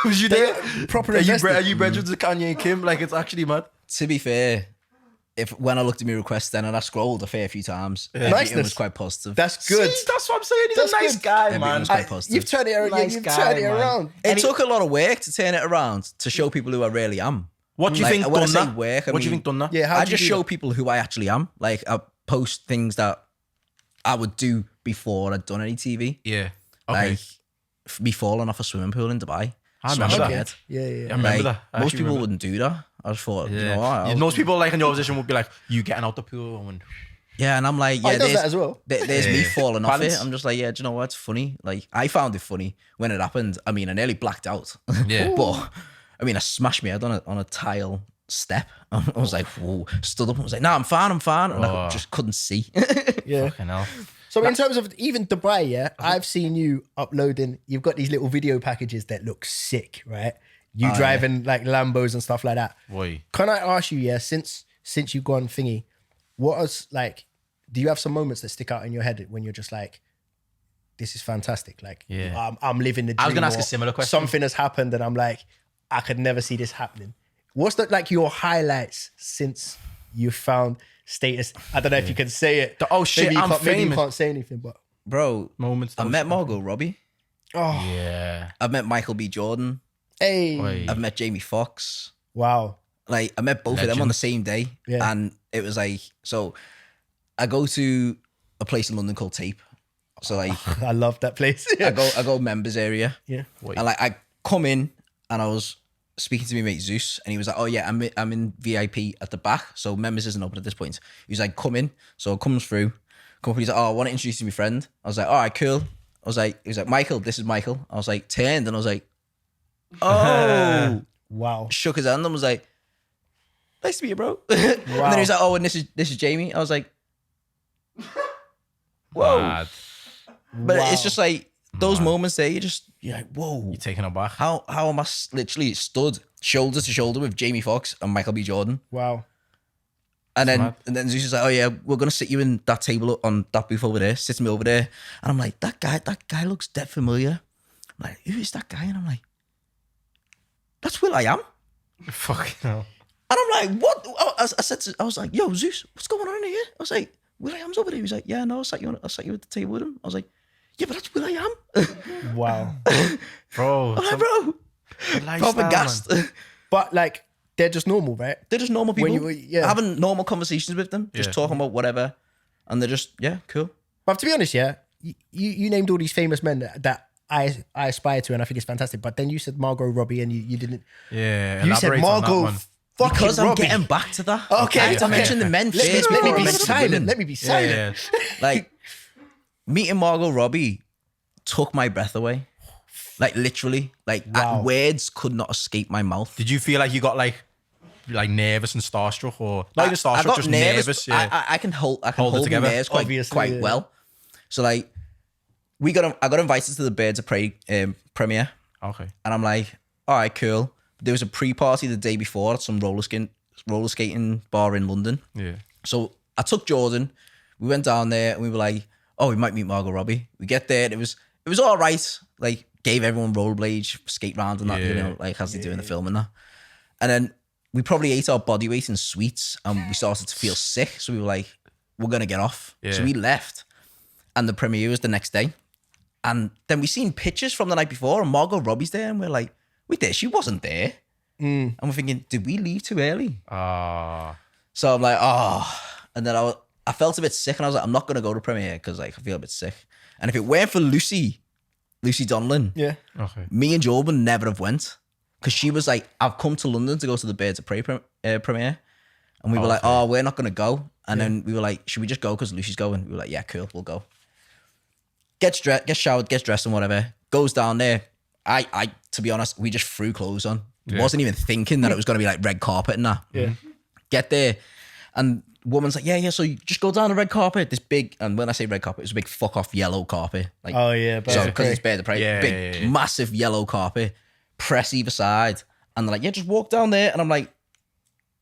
Was you there? Proper Are you brethren to Kanye and Kim? Like, it's actually mad. To be fair, when I looked at my requests then and I scrolled a fair few times, Niceness. it was quite positive. That's good. See, that's what I'm saying. He's That's a nice good. guy, Everyone man. was quite positive. You've turned it around. Nice You've guy, turned it man. around. It took a lot of work to turn it around to show people who I really am. What do you think when I done say that? work, What do you think done that? Yeah, how I do you just do show that? people who I actually am. Like I post things that I would do before I'd done any TV. Yeah. Okay. Like me falling off a swimming pool in Dubai. I remember Smashed that. my head. Yeah. I remember Like, that. I most actually people remember. wouldn't do that. I just thought, you Yeah. know what? Most people like in your position would be like, you getting out the pool and Yeah, and I'm like, Oh, yeah, he does there's, that as well. there's me falling off Balance. it. I'm just like, yeah, do you know what? It's funny. Like, I found it funny when it happened. I mean, I nearly blacked out. Yeah. But, I mean, I smashed my head on a tile step. I was like, whoa, stood up. I was like, no, I'm fine. And I just couldn't see. Yeah. fucking hell. So in terms of even Dubai, yeah, I've seen you uploading. You've got these little video packages that look sick, right? You driving like Lambos and stuff like that. Boy. Can I ask you, yeah, since you've gone thingy, what was like? Do you have some moments that stick out in your head when you're just like, this is fantastic? Like, Yeah. I'm living the dream. I was gonna ask or a similar question. Something has happened and I'm like, I could never see this happening. What's like your highlights since you found status? I don't know if you can say it. Oh, shit, I'm maybe you famous. can't say anything, but Bro, Moments. I met Margot Robbie. oh, Yeah. I've met Michael B. Jordan. hey, Oi. I've met Jamie Foxx. wow, Like, I met both of them on the same day. Yeah. And it was like, so I go to a place in London called Tape. So like, I love that place. I go members area. Yeah. And like I come in and I was speaking to my mate Zeus and he was like, oh yeah, I'm in VIP at the back. So members isn't open at this point. He was like, come in. So it comes through. Come up, he's like, oh, I want to introduce you to my friend. I was like, all right, cool. I was like, he was like, Michael, this is Michael. I was like, turned and I was like, oh, Wow. shook his hand and was like, nice to meet you, bro. And then he was like, oh, and this is Jamie. I was like, whoa. Mad. But Wow. it's just like those moments there, you're like, whoa. You're taking it back. How am I literally stood shoulder to shoulder with Jamie Foxx and Michael B. Jordan? Wow. And mad. then Zeus is like, oh yeah, we're gonna sit you in that table on that booth over there, sit me over there. And I'm like, that guy looks dead familiar. I'm like, who is that guy? And I'm like, that's Will I Am. Fucking hell. And I'm like, what? I was like, yo, Zeus, what's going on in here? I was like, Will.i.am's over there. He was like, yeah, no, I sat you at the table with him. I was like, yeah, but that's Will.i.am. Wow. Bro. I'm like, bro, proper gassed. But like, they're just normal, right? They're just normal people. Having normal conversations with them, just talking about whatever, and they're just cool. But to be honest, you named all these famous men that I aspire to, and I think it's fantastic. But then you said Margot Robbie, and you didn't. Yeah, you said Margot. Because I'm Robbie. getting back to that. Okay, I have to mention the men first. Let me before I be mention the silent. women. Let me be silent. Yeah. Like meeting Margot Robbie took my breath away. Like literally, words could not escape my mouth. Did you feel like you got like nervous and starstruck, or not even starstruck, just nervous? Yeah. I can hold it my together. nerves quite well. So like, I got invited to the Birds of Prey premiere. Okay. And I'm like, all right, cool. There was a pre-party the day before at some roller skating bar in London. Yeah. So I took Jordan. We went down there and we were like, oh, we might meet Margot Robbie. We get there. It was all right. Like, gave everyone rollerblades, skate round and that, you know, like as they do in the film and that. And then we probably ate our body weight in sweets and we started to feel sick. So we were like, we're going to get off. Yeah. So we left and the premiere was the next day. And then we seen pictures from the night before and Margot Robbie's there and we're like, wait there, she wasn't there. And we're thinking, did we leave too early? So I'm like, and then I felt a bit sick and I was like, I'm not going to go to premiere because like I feel a bit sick. And if it weren't for Lucy Donlan, me and Jordan never have went because she was like, I've come to London to go to the Birds of Prey premiere. And we were like, oh, we're not going to go. And then we were like, should we just go because Lucy's going? We were like, yeah, cool, we'll go. Gets showered, gets dressed and whatever, goes down there. I to be honest, we just threw clothes on. Wasn't even thinking that it was going to be like red carpet and that. Yeah. Get there and woman's like, yeah, so you just go down the red carpet, this big, and when I say red carpet, it's a big fuck off yellow carpet. Like, so because it's Birds of Prey, massive yellow carpet, press either side. And they're like, yeah, just walk down there. And I'm like,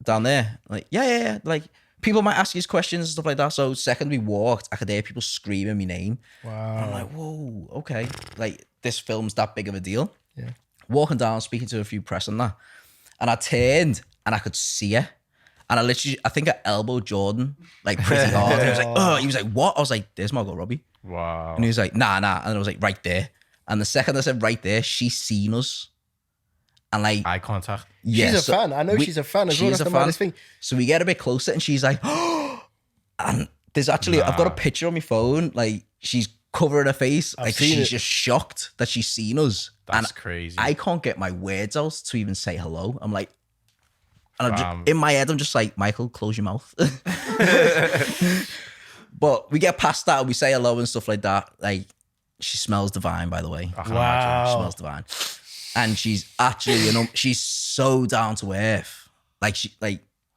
down there? Like, yeah. Like, people might ask you questions and stuff like that. So second we walked, I could hear people screaming my name. Wow. And I'm like, whoa, okay. Like, this film's that big of a deal. Yeah. Walking down, speaking to a few press and that. And I turned and I could see her. And I think I elbowed Jordan like pretty hard. He was like, oh, he was like, what? I was like, there's Margot Robbie. Wow. And he was like, nah. And I was like, right there. And the second I said right there, she's seen us. And like eye contact. Yeah, she's a fan. I know she's a fan as well. That's the maddest thing. So we get a bit closer and she's like, oh, and there's actually, I've got a picture on my phone. Like she's covering her face. Like she's just shocked that she's seen us. That's crazy. I can't get my words out to even say hello. I'm like, and I'm just, in my head, I'm just like, Michael, close your mouth. But we get past that and we say hello and stuff like that. Like, she smells divine, by the way. Wow. She smells divine. And she's actually, she's so down to earth. Like,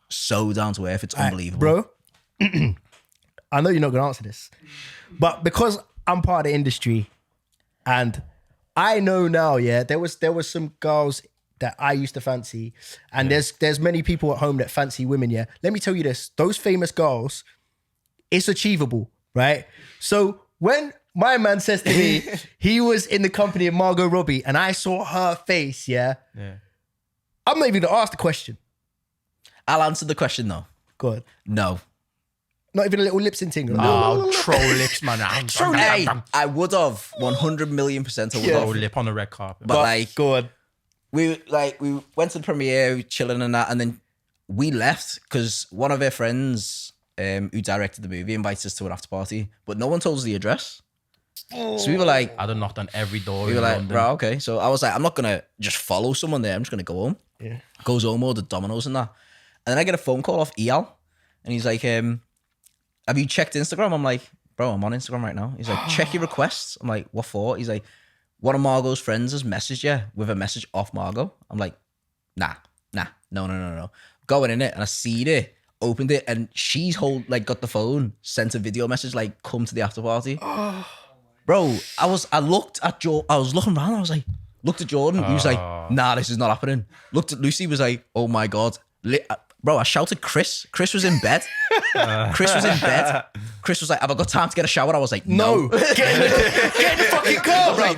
so down to earth. It's unbelievable. Bro, I know you're not going to answer this, but because I'm part of the industry and I know now, there was some girls that I used to fancy, and there's many people at home that fancy women, Let me tell you this, those famous girls, it's achievable, right? So when my man says to me, he was in the company of Margot Robbie, and I saw her face, I'm not even going to ask the question. I'll answer the question though. Go ahead. No. Not even a little lip syncing. Oh, troll lips, man. Hey, I would have 100 million %. I would have. Lip on the red carpet. But like, go on. We went to the premiere, we chilling and that, and then we left because one of our friends who directed the movie invited us to an after party, but no one told us the address. So we were like, I'd have knocked on every door. We were like, right, okay. So I was like, I'm not gonna just follow someone there. I'm just gonna go home. Yeah. Goes home, order Domino's and that, and then I get a phone call off Eyal, and he's like, have you checked Instagram? I'm like, bro, I'm on Instagram right now. He's like, check your requests. I'm like, what for? He's like, one of Margot's friends has messaged you with a message off Margot. I'm like, nah, no. Going in it and I see it, opened it, and she's got the phone, sent a video message like, come to the after party. Bro, I was looking around, I was like, looked at Jordan, he was like, nah, this is not happening. Looked at Lucy, was like, oh my God. Bro, I shouted Chris. Chris was in bed. Chris Chris was like, have I got time to get a shower? I was like, No. Get in the fucking car, bro.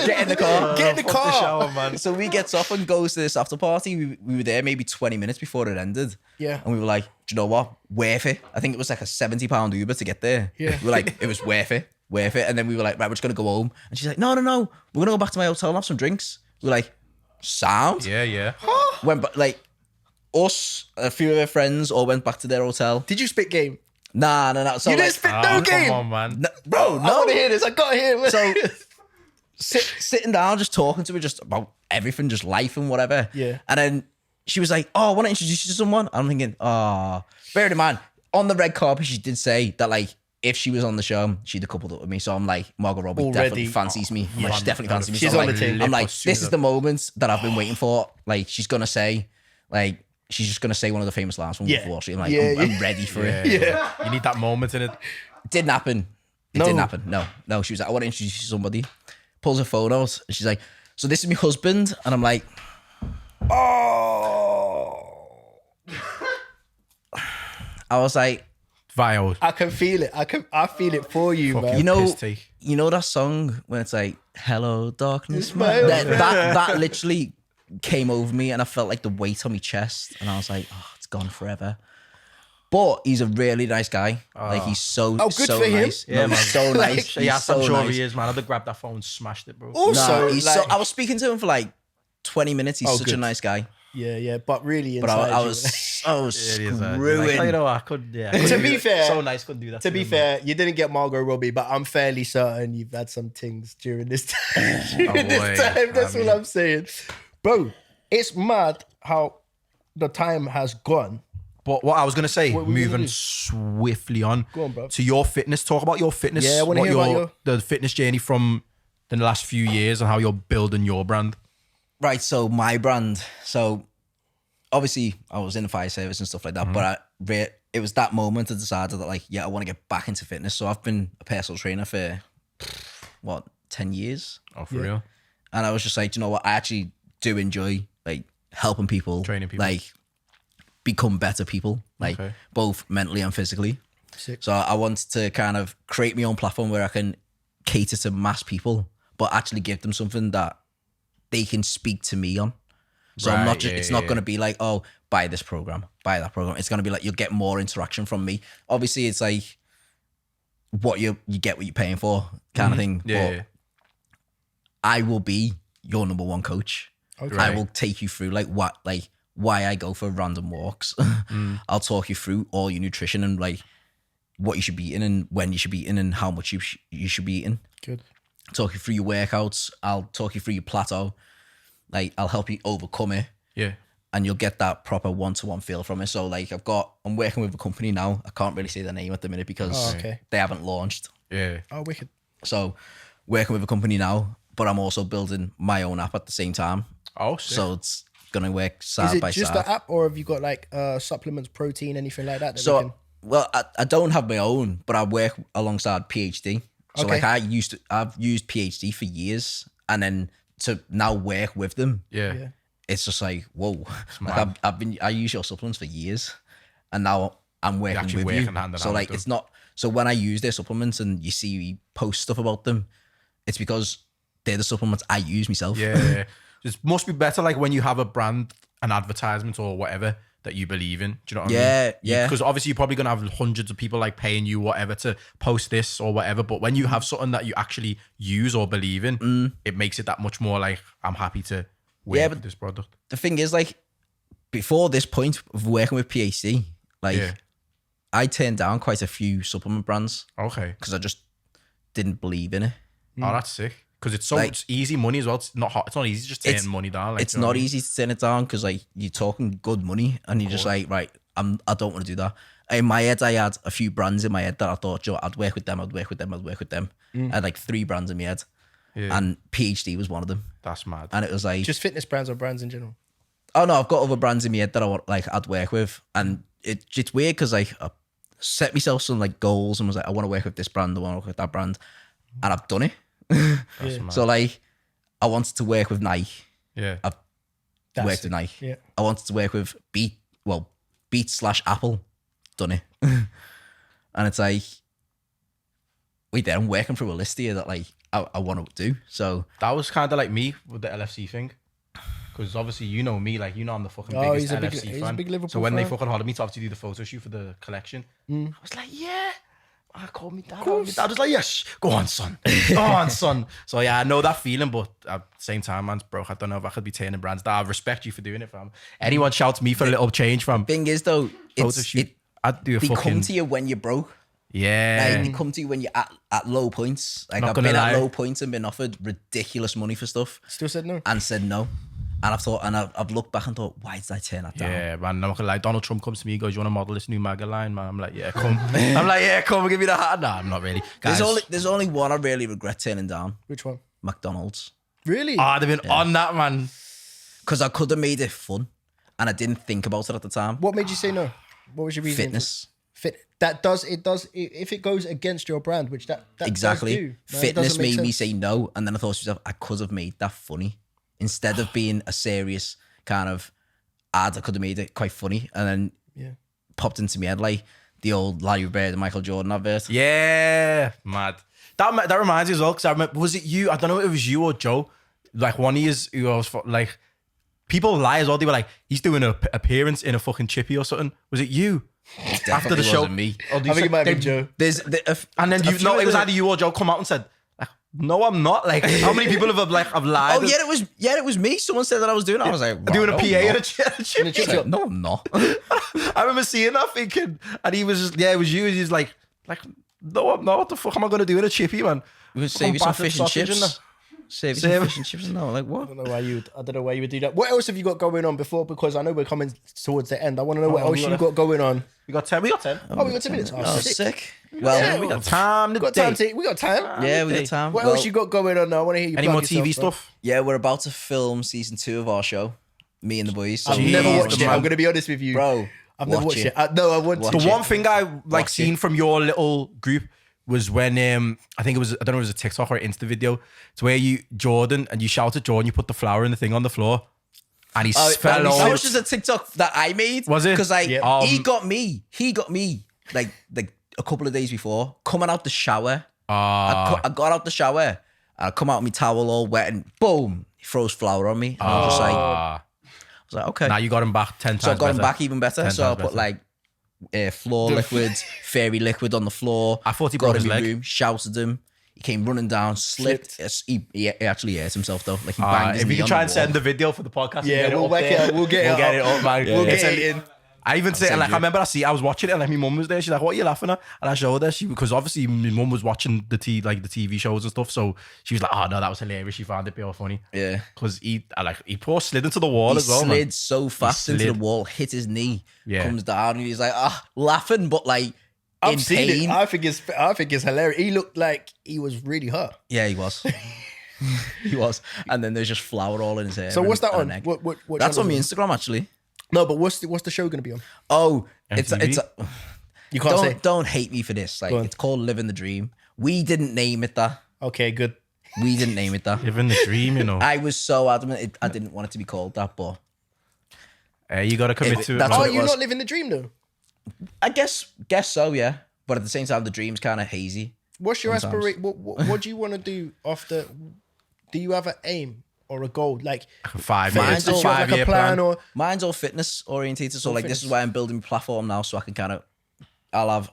Get in the car. Get in the car. shower, man. So we gets off and goes to this after party. We were there maybe 20 minutes before it ended. Yeah. And we were like, do you know what? Worth it. I think it was like a £70 Uber to get there. Yeah. We were like, it was worth it. Worth it. And then we were like, right, we're just going to go home. And she's like, no. We're going to go back to my hotel and have some drinks. We were like, sound? Yeah. Went back, like, us, a few of our friends all went back to their hotel. Did you spit game? Nah. So You didn't like, spit no game? Come on, man. no, bro, I no. want to hear this. I got to hear it. So sitting down, just talking to her just about everything, just life and whatever. Yeah. And then she was like, oh, I want to introduce you to someone. I'm thinking, bear in mind, on the red carpet, she did say that, like, if she was on the show, she'd have coupled up with me. So I'm like, Margot Robbie Already. definitely fancies me. I'm like, she definitely fancies me. She's So on I'm the like, team. I'm like, this is the moment that I've been waiting for. Like, she's going to say, like, she's just going to say one of the famous lines from Wolf of Wall Street. I'm like, I'm ready for it. Yeah. You need that moment in it. Didn't happen. It didn't happen. No. She was like, I want to introduce you to somebody. Pulls her phone out and she's like, so this is my husband. And I'm like, oh. I was like, Vile. I can feel it. I feel it for you, man. you know that song when it's like, hello, darkness, It's man. my- That literally came over me and I felt like the weight on my chest. And I was like, oh, it's gone forever. But he's a really nice guy. Like, he's so, good so for him. nice. Yeah, he's so nice. Yeah, He's so I'm sure nice. he is, man. I'd have grabbed that phone and smashed it, bro. Also, He's like, I was speaking to him for like 20 minutes. He's such a good. nice guy. yeah, but really But inside I you- was so screwed. Like, you know, I could, To be fair, so nice, couldn't do that. to be him, fair, you didn't get Margot Robbie, but I'm fairly certain you've had some things during this time. During this boy. time. That's I mean- all I'm saying. Bro, it's mad how the time has gone. But what I was gonna say, What were you gonna moving do? swiftly on Go on, bro. to your fitness. Talk about your fitness. Yeah, I wanna what hear about the fitness journey from the last few years and how you're building your brand. Right, so my brand. So obviously I was in the fire service and stuff like that, but it was that moment I decided that, like, yeah, I want to get back into fitness. So I've been a personal trainer for, 10 years? Oh, for real? And I was just like, you know what? I actually do enjoy, like, helping people. Training people. Like, become better people. Like, Okay. both mentally and physically. Sick. So I wanted to kind of create my own platform where I can cater to mass people, but actually give them something that they can speak to me on. So I'm not Right, just, yeah, it's not yeah. going to be like, oh, buy this program, buy that program. It's going to be like, you'll get more interaction from me. Obviously it's like what you get what you're paying for kind of thing. Yeah, but yeah. I will be your number one coach. Okay. I will take you through why I go for random walks. I'll talk you through all your nutrition and like what you should be eating and when you should be eating and how much you should be eating. Good. Talk you through your workouts. I'll talk you through your plateau. Like, I'll help you overcome it Yeah. and you'll get that proper one-to-one feel from it. So like I'm working with a company now. I can't really say their name at the minute because Oh, okay. they haven't launched. Yeah. Oh, wicked. So working with a company now, but I'm also building my own app at the same time. Oh, sick. So it's going to work Is side it by just side. the app, or have you got like supplements, protein, anything like that? So, well, I don't have my own, but I work alongside PhD. So Okay. like I've used PhD for years, and then to now work with them, yeah. it's just like, whoa. Like I use your supplements for years, and now I'm working actually with working you. hand in So hand like with it's not. So when I use their supplements and you see me post stuff about them, it's because they're the supplements I use myself. Yeah. It must be better like when you have a brand, an advertisement or whatever that you believe in. Do you know what I mean? Yeah. Because obviously you're probably going to have hundreds of people like paying you whatever to post this or whatever. But when you have something that you actually use or believe in, it makes it that much more like, I'm happy to work with this product. The thing is, like, before this point of working with PhD, like, Yeah. I turned down quite a few supplement brands Okay. because I just didn't believe in it. Oh, that's sick. Because it's so Like- it's easy money as well. It's not hard. It's not easy to just turn money down. Like, It's do you know not what I mean? easy to turn it down because, like, you're talking good money and you're just like, right, I don't want to do that. In my head, I had a few brands in my head that I thought, Joe, I'd work with them. I had like 3 brands in my head, Yeah. and PhD was one of them. That's mad. And it was like, just fitness brands or brands in general. oh no, I've got other brands in my head that I want, like, I'd work with, and it's weird because like I set myself some like goals and was like, I want to work with this brand, I want to work with that brand, and I've done it. That's mad. So like, I wanted to work with Nike. Yeah. I've That's worked it. with Nike. Yeah. I wanted to work with Beats/Apple. Done it. And it's like, wait there, I'm working through a list here that like I want to do. So That was kind of like me with the LFC thing. Because obviously, you know me, like, you know I'm the fucking Oh, biggest he's a big- LFC he's a fan. big Liverpool so when they fan. fucking hollered me to obviously do the photo shoot for the collection, I was like, yeah. I called me dad. My course. dad was like, yes, go on, son. Go on, son. So yeah, I know that feeling, but at the same time, man's broke. I don't know if I could be turning brands down. I respect you for doing it, fam. Anyone shouts me for a little change, fam. thing is though, Photo shoot. I'd do a they fucking... come to you when you're broke. Yeah. Like, they come to you when you're at low points. Like Not I've gonna been lie. at low points and been offered ridiculous money for stuff Still said no. and said no. And I've thought, and I've looked back and thought, why did I turn that down? Yeah, man. I'm not gonna lie. Donald Trump comes to me, he goes, you want to model this new MAGA line, man? I'm like, yeah, come. I'm like, yeah, come, give me the hat. Nah, I'm not really. Guys, There's only one I really regret turning down. Which one? McDonald's. Really? they've been on that, man. Because I could have made it fun. And I didn't think about it at the time. What made you say no? What was your reason? Fitness. If it goes against your brand, which that Exactly. does do, right? It Fitness doesn't make made me sense. say no. And then I thought to myself, I could have made that funny. Instead of being a serious kind of ad, I could have made it quite funny. And then Yeah. popped into my head like the old Larry Bird and Michael Jordan advert. Yeah, mad. That reminds me as well, because I remember, was it you? I don't know if it was you or Joe. Like one of yous who I was like, people lie as well. They were like, he's doing an appearance in a fucking chippy or something. Was it you? After the show? Wasn't me. Or I think it might have been Joe. And then it was either you or Joe come out and said, like, no, I'm not. Like, how many people have lied? Oh yeah, it was me. Someone said that I was doing it. I was like, Doing a no, PA I'm in a not. chip. I was like, no, I'm not. I remember seeing that thinking, and he was just, yeah, it was you. And he's like, no, I'm not. What the fuck am I going to do in a chippy, man? We could save you some Battered fish and sausage in chips. Save you Save- some fish and chips. No, like what? I don't know why you would do that. What else have you got going on before? Because I know we're coming towards the end. I want to know what else you got going on. We got 10. Oh, we got 10 minutes. Oh, Oh, sick. sick. Well, We got time We got time. We got time. yeah, we got time. What Well, else you got going on now? I want to hear you. Any plug more yourself, TV bro. stuff? Yeah, we're about to film season 2 of our show. Me and the boys. So I've never Jeez, watched it. man. I'm going to be honest with you. bro, I've never watch watched it. No, I want Watch to. The it. one thing I like Watch seen it. from your little group was when I think it was, I don't know if it was a TikTok or Insta video. It's where you shout at Jordan, you put the flour in the thing on the floor, and he fell that over. was just a TikTok that I made. Was it? Because like Yeah. he got me like a couple of days before coming out the shower. I got out the shower. I come out with my towel all wet and boom, he throws flour on me. And I was just like, okay. Now you got him back 10 times. So I got him better. back even better. 10 So I times put better. like floor liquids, fairy liquid on the floor. I thought he got broke in his my leg. room, shouted him. He came running down, slipped. Yes, he actually hurt himself though. Like he banged his If knee we can on try the and wall. send the video for the podcast, Yeah, and we'll get get it up it. We'll get We'll it get up. it up, man. We'll It's get a- it in. I even said, send like, you. I remember I was watching it, and like my mum was there. She's like, "What are you laughing at?" And I showed her, because obviously my mum was watching the TV shows and stuff. So she was like, "Oh no, that was hilarious." She found it real funny. Yeah. Because he poor slid into the wall He as well, slid man. so fast into the slid. wall, hit his knee, Yeah. comes down, and he's like, laughing, but like in I've seen pain. it. I think it's hilarious. He looked like he was really hurt. Yeah, he was. He was. And then there's just flour all in his hair. So what's that and on? an egg. What That's on channel my is it? Instagram actually. No, but what's the show going to be on? Oh, it's MTV? You can't say. don't hate me for this. Like Go on. it's called Living the Dream. We didn't name it that. Okay, good. We didn't name it that. Living the dream, you know. I was so adamant. I didn't want it to be called that, but You got to commit If to it. that's man. Oh, what it you're was. not living the dream though. I guess so, yeah. But at the same time, the dream's kind of hazy. What's your Sometimes. aspiration? What do you want to do after? Do you have an aim or a goal? Like 5 Mine's years, all- a do you have 5 like year a plan plan. or Mine's all fitness orientated. So All like this fitness. is why I'm building my platform now, so I can kind of I'll have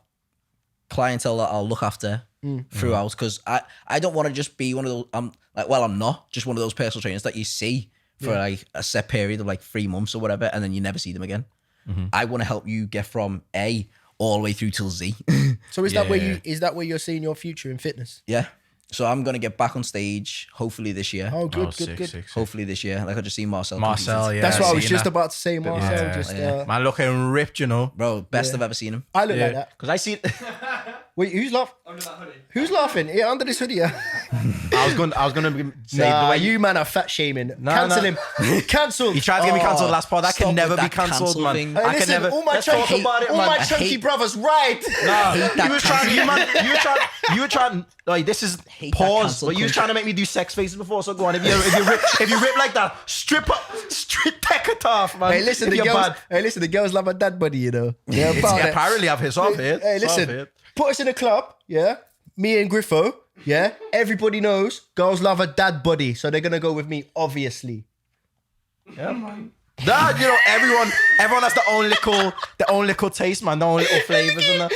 clientele that I'll look after throughout. Because I don't want to just be one of those. I'm not just one of those personal trainers that you see for like a set period of like 3 months or whatever, and then you never see them again. I want to help you get from A all the way through till Z. so is that Yeah. where you're seeing your future in fitness? Yeah. So I'm gonna get back on stage hopefully this year. Oh, good, Oh, good, good. sick. Hopefully this year. Like I just see Marcel. Marcel, competing. yeah. That's what I was seen just that. about to say, Marcel. Yeah, just yeah. Man, looking ripped, you know. Bro, best I've ever seen him. I look like that. Because I see. Wait, who's laughing? Who's laughing? Yeah, under this hoodie. Yeah. I was gonna say the Nah, way you man are fat shaming. Nah, Cancel nah. him. Cancelled. He tried to get me cancelled last pod. That stop can never with be that cancelled, cancel man. thing. Hey, I can listen, never. all my Let's talk chunky, about it, all man. my I chunky hate- brothers, right? Nah, that you were trying. You were trying. Like this is Hate that pause. cancel But you was culture. trying to make me do sex faces before. So go on. If you rip like that, strip take it off, man. Hey, listen, If the you're girls. bad. Hey, listen, the girls love a dad buddy, you know. Yeah, It's- about it. apparently I've hit off it. Hey, listen, put us in a club, yeah. me and Griffo, yeah, everybody knows girls love a dad body, so they're gonna go with me, obviously. Yeah, man. That, you know, everyone has their own little taste, man. Their own little flavors and that.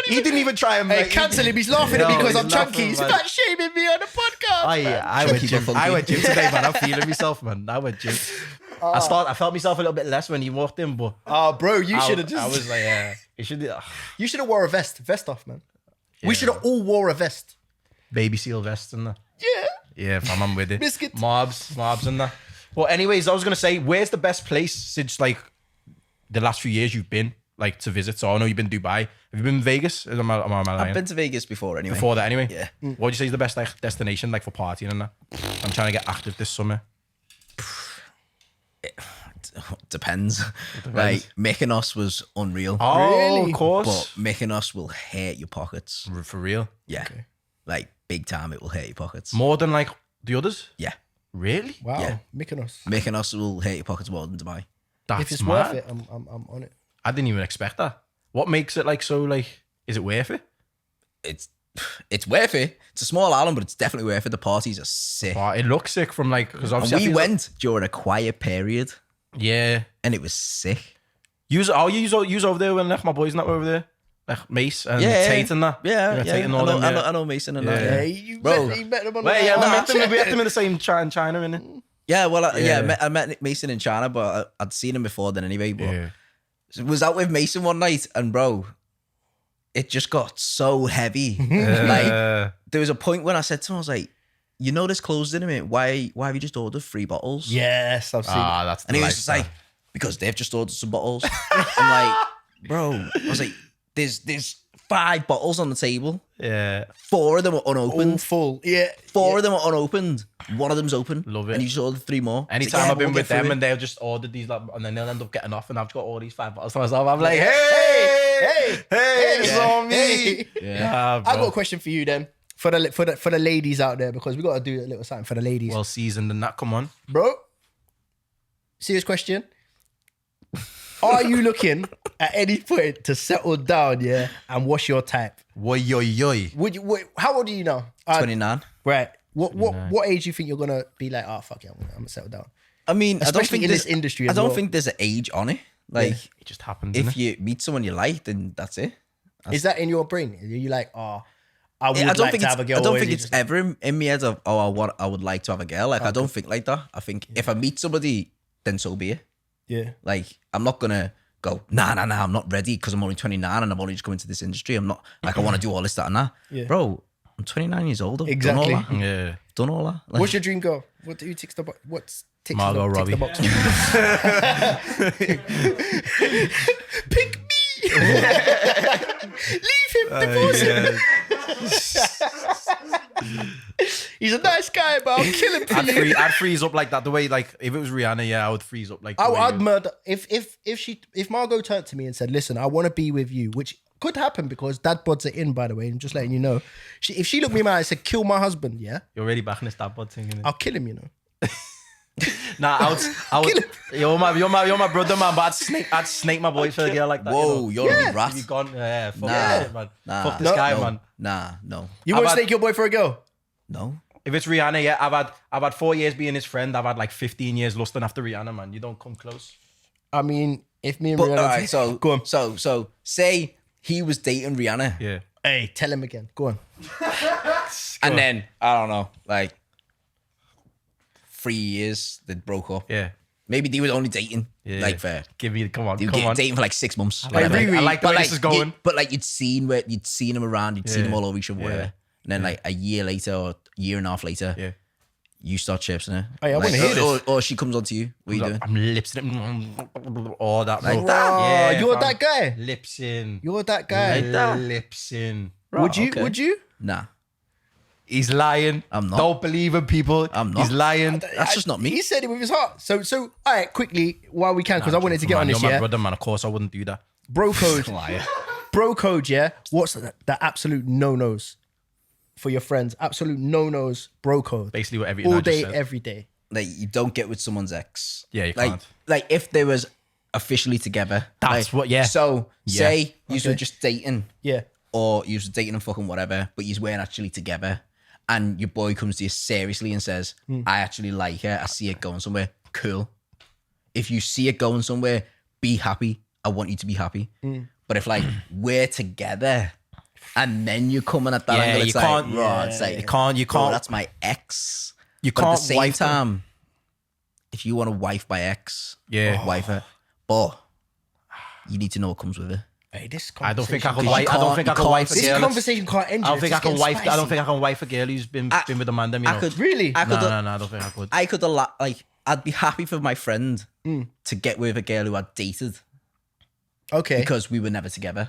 He didn't even try and Hey, cancel him. He's laughing at me because I'm chunky. He's man. fat shaming me on the podcast. I went gym today, man. I'm feeling myself, man. I went gym. I felt myself a little bit less when he walked in, but Bro, you should have I was like, yeah, you should. You should have wore a vest off, man. Yeah. We should have all wore a vest. Baby seal vests and that. Yeah. Yeah, fam, I'm with it. Biscuit. Mobs and that. Well, anyways, I was gonna say, where's the best place since like the last few years you've been like to visit? So I know you've been to Dubai. Have you been in Vegas? Am I lying? I've been to Vegas before anyway. Before that, anyway. Yeah. What would you say is the best like destination like for partying and that? I'm trying to get active this summer. It depends. Like Mykonos was unreal. Oh, Really? of course. But Mykonos will hurt your pockets. For real? Yeah. Okay. Like big time, it will hurt your pockets. More than like the others? Yeah. Really? Wow. Yeah. Mykonos. Mykonos will hurt your pockets more than Dubai. That's If it's mad. worth it, I'm on it. I didn't even expect that. What makes it like so like? Is it worth it? It's worth it. It's a small island, but it's definitely worth it. The parties are sick. Oh, it looks sick from like because And obviously we went during a quiet period, Yeah. and it was sick. Use over there when my boys not over there, like Mace and Tate and that. Yeah, Tate and all them. I know Mason and that. Yeah. Yeah. You Bro. met them on Well, yeah, the we met them in the same China, innit? Yeah, well, Yeah. I met Mason in China, but I'd seen him before then anyway. But Yeah. was out with Mason one night, and bro, it just got so heavy. Like there was a point when I said to him, I was like, "You know, this closed in a minute. Why have you just ordered 3 bottles?" Yes, I've seen it. That's And he was just like, "Because they've just ordered some bottles." I'm like, "Bro," I was like, "There's 5 bottles on the table. yeah, 4 of them are unopened. All full. Yeah. 4 of them are unopened. One of them's open. Love it. And you just ordered 3 more. anytime It's like, I've been we'll with get through them it. and they'll just order these, like, and then they'll end up getting off, and I've got all these 5 bottles to myself. I'm like, hey, it's on me. Hey. Yeah, I've got a question for you then. For the ladies out there, because we got to do a little something for the ladies. well seasoned and that. Come on, Bro, serious question. Are you looking at any point to settle down, yeah, and what's your type? Woy yoy. Would you? How old are you now? 29. Right. What age do you think you're gonna be like? Oh fuck yeah, I'm gonna settle down. I mean, I don't Especially think in there's- this industry I as don't well. think there's an age on it. Like, It just happens. if innit? you meet someone you like, then that's it. Is that in your brain? Are you like, oh, I would I don't like think to it's, have a girl? I don't or think is it it's just- ever in my head of, I would like to have a girl. Like, I don't think like that. I think if I meet somebody, then so be it. Yeah. Like, I'm not gonna go, nah, I'm not ready because I'm only 29 and I've only just come into this industry. I'm not like, I want to do all this, that, and that. Yeah. Bro, I'm 29 years old. I've Exactly. Done all that. yeah. Done all that. Like, What's your dream girl? What do you tick the box? What's ticks Margot the, Robbie. ticks the box? Pick me. Leave him. Divorce him. He's a nice guy, but I'll kill him for you. I'd freeze up like that. The way, like, if it was Rihanna, yeah, I would freeze up like. the way I'd you- murder if Margot turned to me and said, "Listen, I want to be with you," which could happen because dad bods are in, by the way. And just letting you know, if she looked me in my eye and said, "Kill my husband," yeah, You're already back in this dad bod thing. Innit? I'll kill him. You know. Nah, I would. You're my brother, man. But I'd snake my boy for a girl like that. whoa, you know? you're a rat. You gone? Yeah, fuck Nah. that shit, man. Nah. Fuck this No. guy, No. man. No. You won't I've had- snake your boy for a girl. No. If it's Rihanna, yeah, I've had 4 years being his friend. I've had like 15 years lusting after Rihanna, man. You don't come close. I mean, if me and But Rihanna, all right, so go on. So say he was dating Rihanna, Yeah. Hey, tell him again. Go on. and then I don't know, like 3 years they broke up. Yeah. Maybe they were only dating, Yeah. like for Give me, come on, they were come on. dating for like 6 months. Like, whatever. I like the way this is going. But like you'd seen him around, you'd seen Yeah. him all over each other, Yeah. whatever. And then like a year later or a year and a half later, Yeah. you start chirping her. Hey, I wanna Like, hear this. or she comes on to you. What are you doing? I'm lipsing all that, Like bro. that? Oh, you're fam. that guy. Lipsing. You're that guy. Like that? Lipsing. Would you? okay. Would you? Nah, He's lying. I'm not. Don't believe in people. I'm not. He's lying. that's just not me. He said it with his heart. So, all right, quickly, while we can, because I wanted to get Man, on this, you're my yeah. brother, man. Of course, I wouldn't do that. Bro code. Liar. Bro code, yeah. What's the absolute no-nos for your friends? Absolute no-nos, bro code. Basically, what everything All I just day, said. every day. Like you don't get with someone's ex. Yeah, you like, can't. Like if they was officially together. That's like, what- yeah. So Yeah. say you Okay. were just dating, Yeah. or you're dating and fucking whatever, but you weren't actually together, and your boy comes to you seriously and says, I actually like her, I see it going somewhere, cool. If you see it going somewhere, be happy. I want you to be happy. But if like we're together and then you're coming at that angle, it's like, it's like, you can't. that's my ex. You But can't at the same wife time, if you want to wife my ex, Yeah. wife her, but you need to know what comes with it. Hey, this I don't think I conversation- can wife. I don't think I can wife a This girl. conversation can't end. I don't think I can wife. I don't think I can wife a girl who's been with a man. You know. I could Really? I could. No, I don't think I could. I could like. I'd be happy for my friend to get with a girl who I dated Okay, because we were never together.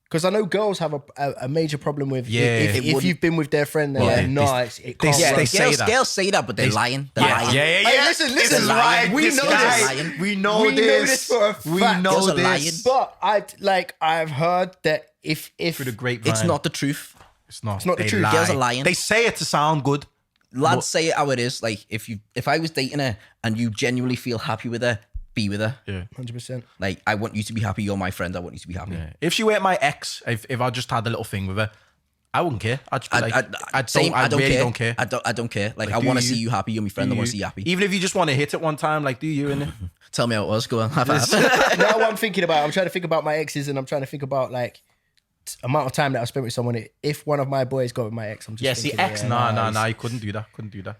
because I know girls have a major problem with if wouldn't- you've been with their friend, then Yeah. it can't Yeah, work. they say girls, that. girls say that, but they're lying. They're lying. Hey, listen, This is lying. We This know guy's this. lying. We know We know this. this for a We fact. know Girls are this. lying. But I've heard that if Through the grapevine. It's not the truth. It's not. not the They truth. lie. Girls are lying. They say it to sound good. Lads say it how it is. Like if I was dating her and you genuinely feel happy with her, be with her. Yeah. 100%. Like I want you to be happy. You're my friend. I want you to be happy. If she weren't my ex, if I just had a little thing with her, I wouldn't care. I'd just be like, I really don't care. I don't care. Like I do want to you? see you happy. You're my friend. I want to see you happy. Even if you just want to hit it one time, like, do you in it? Tell me how it was. Go on. Have five. Now what I'm thinking about, I'm trying to think about my exes, and I'm trying to think about like amount of time that I spent with someone. If one of my boys got with my ex, I'm just Yeah, see, thinking, ex, nah, you couldn't do that.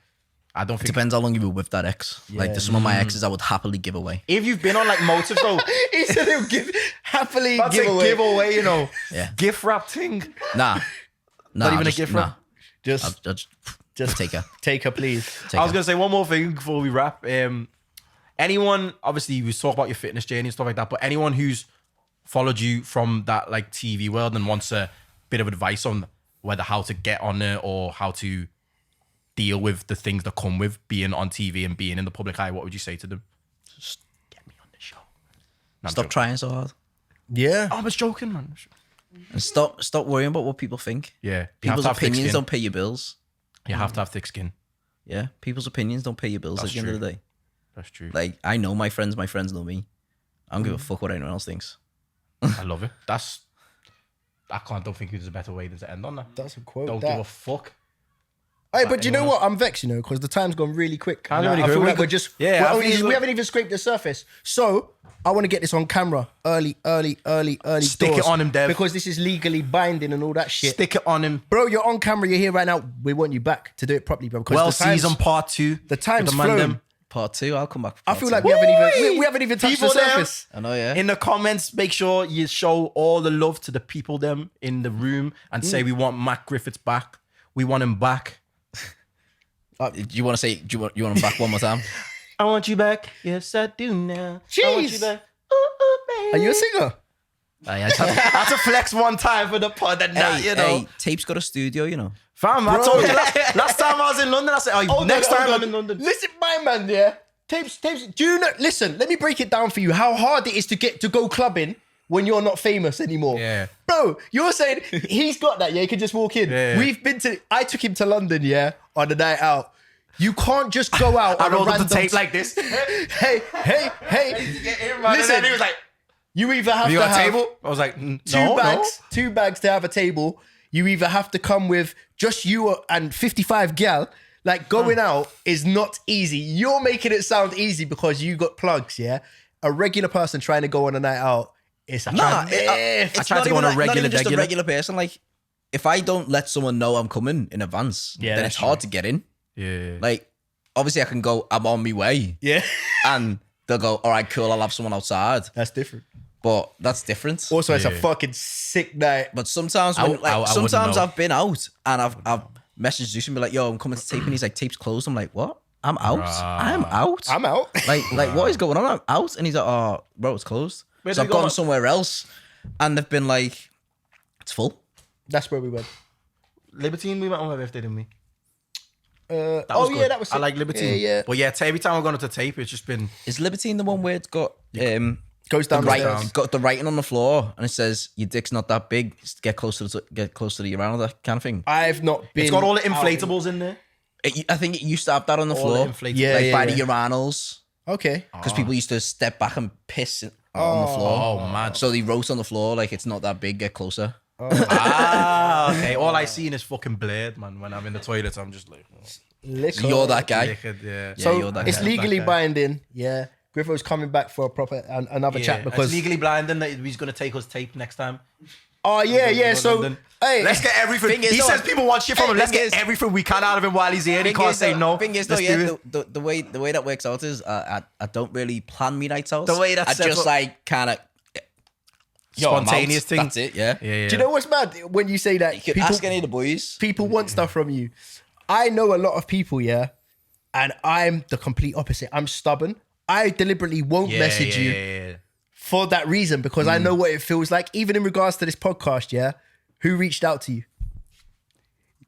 I don't think. Depends how long you were with that ex. Like there's some of my exes I would happily give away. If you've been on like motives though, he said he'll happily that's give a away. giveaway, you know. Yeah. Gift wrap thing. Nah. Not even a gift Nah. wrap. Just Just take her. take her, please. Take I was her. gonna say one more thing before we wrap. Anyone, obviously, we talk about your fitness journey and stuff like that, but anyone who's followed you from that like TV world and wants a bit of advice on whether how to get on it or how to deal with the things that come with being on TV and being in the public eye, what would you say to them? Just get me on the show. No, I'm Stop joking. trying so hard. Yeah. I was joking, man. And stop worrying about what people think. Yeah, you have People's to have thick opinions skin. don't pay your bills. You have to have thick skin. Yeah. People's opinions don't pay your bills That's at the end of the day. That's true. Like I know my friends know me. I don't give a fuck what anyone else thinks. I love it. Don't think there's a better way than to end on that. That's a quote. Don't that. give a fuck. Hey, but you know what? I'm vexed, you know, because the time's gone really quick. Time's And really I quick. feel We like could- we're just yeah, I think we haven't even scraped the surface. So I want to get this on camera early. Stick it doors, on him, Dev. because this is legally binding and all that shit. Stick it on him. Bro, you're on camera. You're here right now. We want you back to do it properly, bro. 'cause Well, the time's- season part 2. The time's with mandem. flown. Part 2, I'll come back. For I part feel 2. like we haven't even touched the People there. surface. I know, yeah. In the comments, make sure you show all the love to the people them in the room and say we want Mac Griffiths back. We want him back. Do you want to say? Do you want him back one more time? I want you back. Yes, I do now. Jeez. I want you back. Ooh, baby. Are you a singer? I had to- That's a flex one time for the pod and that, you know. Hey, Tape's got a studio, you know. Fam, I told you last time I was in London, I said, next time I'm in London. Listen, my man, yeah. Tapes. Do you know? Listen, let me break it down for you. How hard it is to go clubbing when you're not famous anymore. Yeah. Bro, you're saying he's got that, yeah? He can just walk in. Yeah. I took him to London, yeah, on a night out. You can't just go out I on a rolled up random... the tape like this. Hey. Listen, Listen, and he was like, you either have you to got a have table? I was like, two bags to have a table. You either have to come with just you and 55 gal. Like, going out is not easy. You're making it sound easy because you got plugs, yeah? A regular person trying to go on a night out, it's a It's I tried not to go on a even not even just a regular. regular person. Like, if I don't let someone know I'm coming in advance, Yeah, then that's it's hard to get in. Yeah. Like, obviously, I can go, I'm on my way. Yeah. And they'll go, all right, cool, I'll have someone outside. That's different. But that's different. Also, it's a Yeah. fucking sick night. But sometimes, I wouldn't know. I've been out and I've messaged Zeus and be like, yo, I'm coming to tape, and he's like, tape's closed. I'm like, what? I'm out. I'm out. I'm out. Like what is going on? I'm out. And he's like, oh, bro, it's closed. Where So did I've you go? gone somewhere else, and they've been like, it's full. That's where we went. Libertine, we went on my birthday, didn't we? That That was yeah, good. that was I sick. like Libertine. Yeah. But yeah, every time I've gone to tape, it's just been... Is Libertine the one where it's got Goes down the stairs. it's got the writing on the floor, and it says your dick's not that big. Get closer to the urinal, that kind of thing. I've not been. It's got all the out. inflatables in there. I think it used to have that on the All floor, the inflatables. Yeah, like yeah, by yeah. the urinals, Okay. because people used to step back and piss on the floor. Oh, man. So they wrote on the floor like it's not that big. Get closer. Okay. All I seen is fucking Blade, man. When I'm in the toilet, I'm just like, Likkle. You're that guy. yeah. Yeah, So you're that it's guy. legally binding. Yeah. Griffith's coming back for a proper another chat because it's legally blinding that he's gonna take us tape next time. Oh yeah. So London. hey, Let's get everything. Thing is, He though, says people want shit from him. Let's thing get is- everything we can out of him while he's here. He can't say no. Thing is, though, Let's yeah, do it. the way that works out is I don't really plan me nights out. The way that's I set just up- like kind of Spontaneous thing. That's it. Yeah. Yeah. do you know what's mad when you say that? You can ask any of the boys. People want stuff from you. I know a lot of people, yeah, and I'm the complete opposite. I'm stubborn. I deliberately won't message you Yeah. for that reason because I know what it feels like. Even in regards to this podcast, yeah, who reached out to you?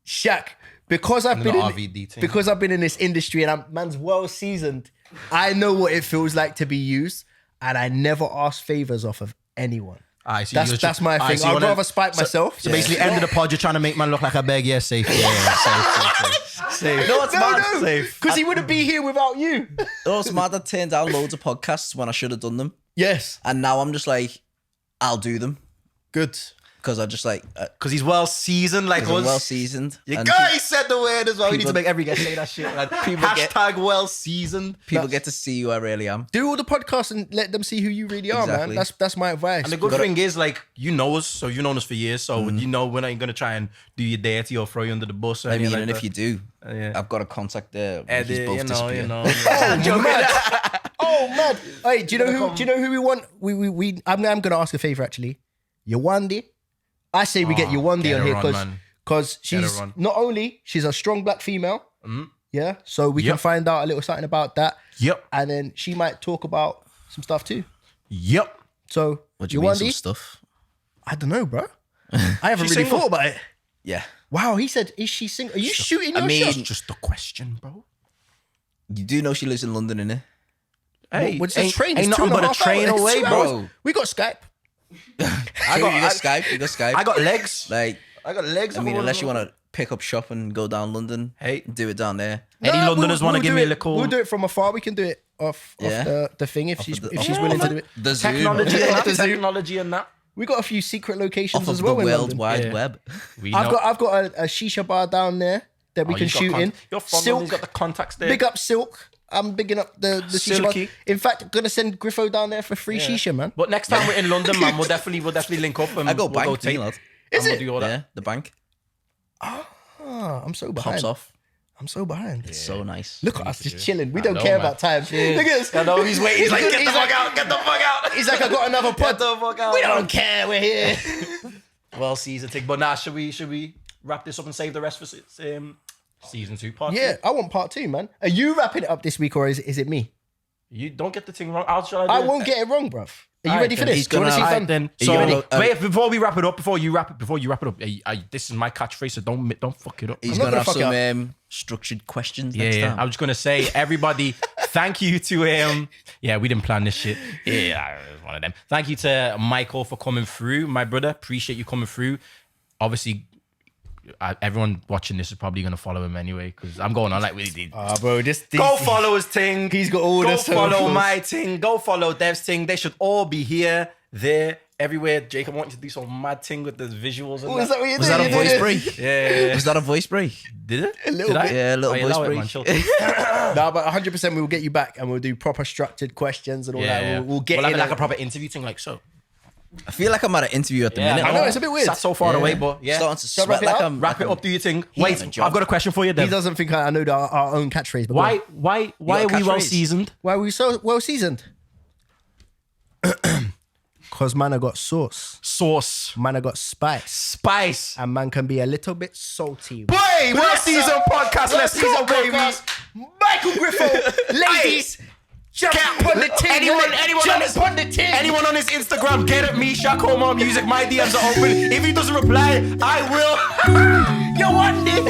Shak. Because I've been RVD thing. because I've been in this industry and man's well seasoned. I know what it feels like to be used, and I never ask favors off of anyone. That's my thing. I'd rather spite myself. So basically, end of the pod, you're trying to make man look like a beg. Yeah, safe. Safe. No, it's mad. Safe. Because he wouldn't be here without you. No, it's mad. I turned down loads of podcasts when I should have done them, Yes. and now I'm just like, I'll do them Good. because I just like Because he's well seasoned, like us. well seasoned. Your and guy said the word as well. We need to people- make every guest say that shit. Man. People get- Hashtag well seasoned. people get to see who I really am. Do all the podcasts and let them see who you really are, Exactly. man. That's my advice. And the good thing is, like, you know us, so you've known us for years, so you know we're not gonna try and do you dirty or throw you under the bus. Or I mean, anything and like if you do, yeah. I've got a contact there. that. He's both disappeared. Oh, mad. Oh, mad. Hey, do you know who we want? I'm gonna ask a favor actually. Yawandi. I say we get Yawandi get on her here on, because Get her she's on. not only she's a strong black female. Yeah, so we can Yep. find out a little something about that. Yep. And then she might talk about some stuff too. Yep. So What do you mean, some Yawandi, stuff? I don't know, bro. I haven't She's really single. thought about it. Yeah. Wow, he said, "Is she single? Are you shooting your mean- shot?" It's just a question, bro. You do know she lives in London, innit? Hey, What's the train? Ain't It's nothing but a 2.5 train hours. away, It's 2 bro. hours. We got Skype. You got Skype. You got Skype. I got legs. like. I got legs. I mean, unless you want to pick up shop and go down London, Hey. do it down there. Any No, Londoners want to give me a little We'll do it from afar. We can do it off Yeah. the thing if she's the- if off she's the- willing off to do it. The Zoom. technology and that. The Zoom. Technology and that. We got a few secret locations Off of as the well in World London. Wide Yeah. Web. We I've know. got a shisha bar down there that we Oh, can you got shoot in. You're from Silk. Silk. Got the contacts there. Big up Silk. I'm bigging up the shisha bar. Silky. In fact, I'm gonna send Griffo down there for free shisha, man. But next time we're in London, man, we'll definitely link up and I go we'll bank, go me, tape. lad. Is and it? we'll do all that. Yeah, the bank Oh, I'm so behind. pops off. I'm so behind. It's so nice. Look at us just chilling. We I don't know, care man. about time. Look at us. I know he's waiting. He's like, good. get the He's fuck like- out, get the fuck out. He's like, I got another pod. Get the fuck out. We don't care. We're here. Well, season thing. But nah, should we wrap this up and save the rest for season 2 part? Yeah, I want part 2, man. Are you wrapping it up this week or is it me? You don't get the thing wrong. I'll try. I won't get it wrong, bruv. Are you Alright, ready for then. this? He's Do you want to see gonna- fun? Then You so ready? wait, before we wrap it up, before you wrap it up, this is my catchphrase, so don't fuck it up. He's not gonna gonna have fuck some structured questions next Yeah, time. I was just gonna say, everybody, thank you to yeah, we didn't plan this shit. Yeah, it was one of them. Thank you to Michael for coming through, my brother. Appreciate you coming through. Obviously, everyone watching this is probably gonna follow him anyway because I'm going on like really deep. Bro, this Go follow his thing. He's got all Go the follow socials. my thing. Go follow Dev's thing. They should all be here, there, everywhere. Jacob wants to do some mad thing with the visuals. And Oh, is that what you're Was doing? that a You voice did it? break? Yeah. Was that a voice break? Did it? A little Did I? bit. Yeah, a little Oh, you voice allow it, break. man, chill. No, but 100% we will get you back and we'll do proper structured questions and all that. We'll get we'll have in like a and- proper interview thing, like so. I feel like I'm at an interview at the minute. I know, it's a bit weird. Sat so far Yeah. away, but yeah. Starting to Shall I sweat wrap it like up? I'm Wrap it like up, do your thing. He Wait, has a job. I've got a question for you, He Dev. doesn't think I know our own catchphrase. But go on. Why got are a we well catchphrase? seasoned? Why are we so well seasoned? Because man, I got sauce. Sauce, Man, I got spice. spice. And man can be a little bit salty. Boy, well seasoned podcast. Let's go, baby. Michael Griffiths, ladies, jump on the ting. Anyone on his Instagram, get at me, Shak Omar Music. My DMs are open. If he doesn't reply, I will. You want it?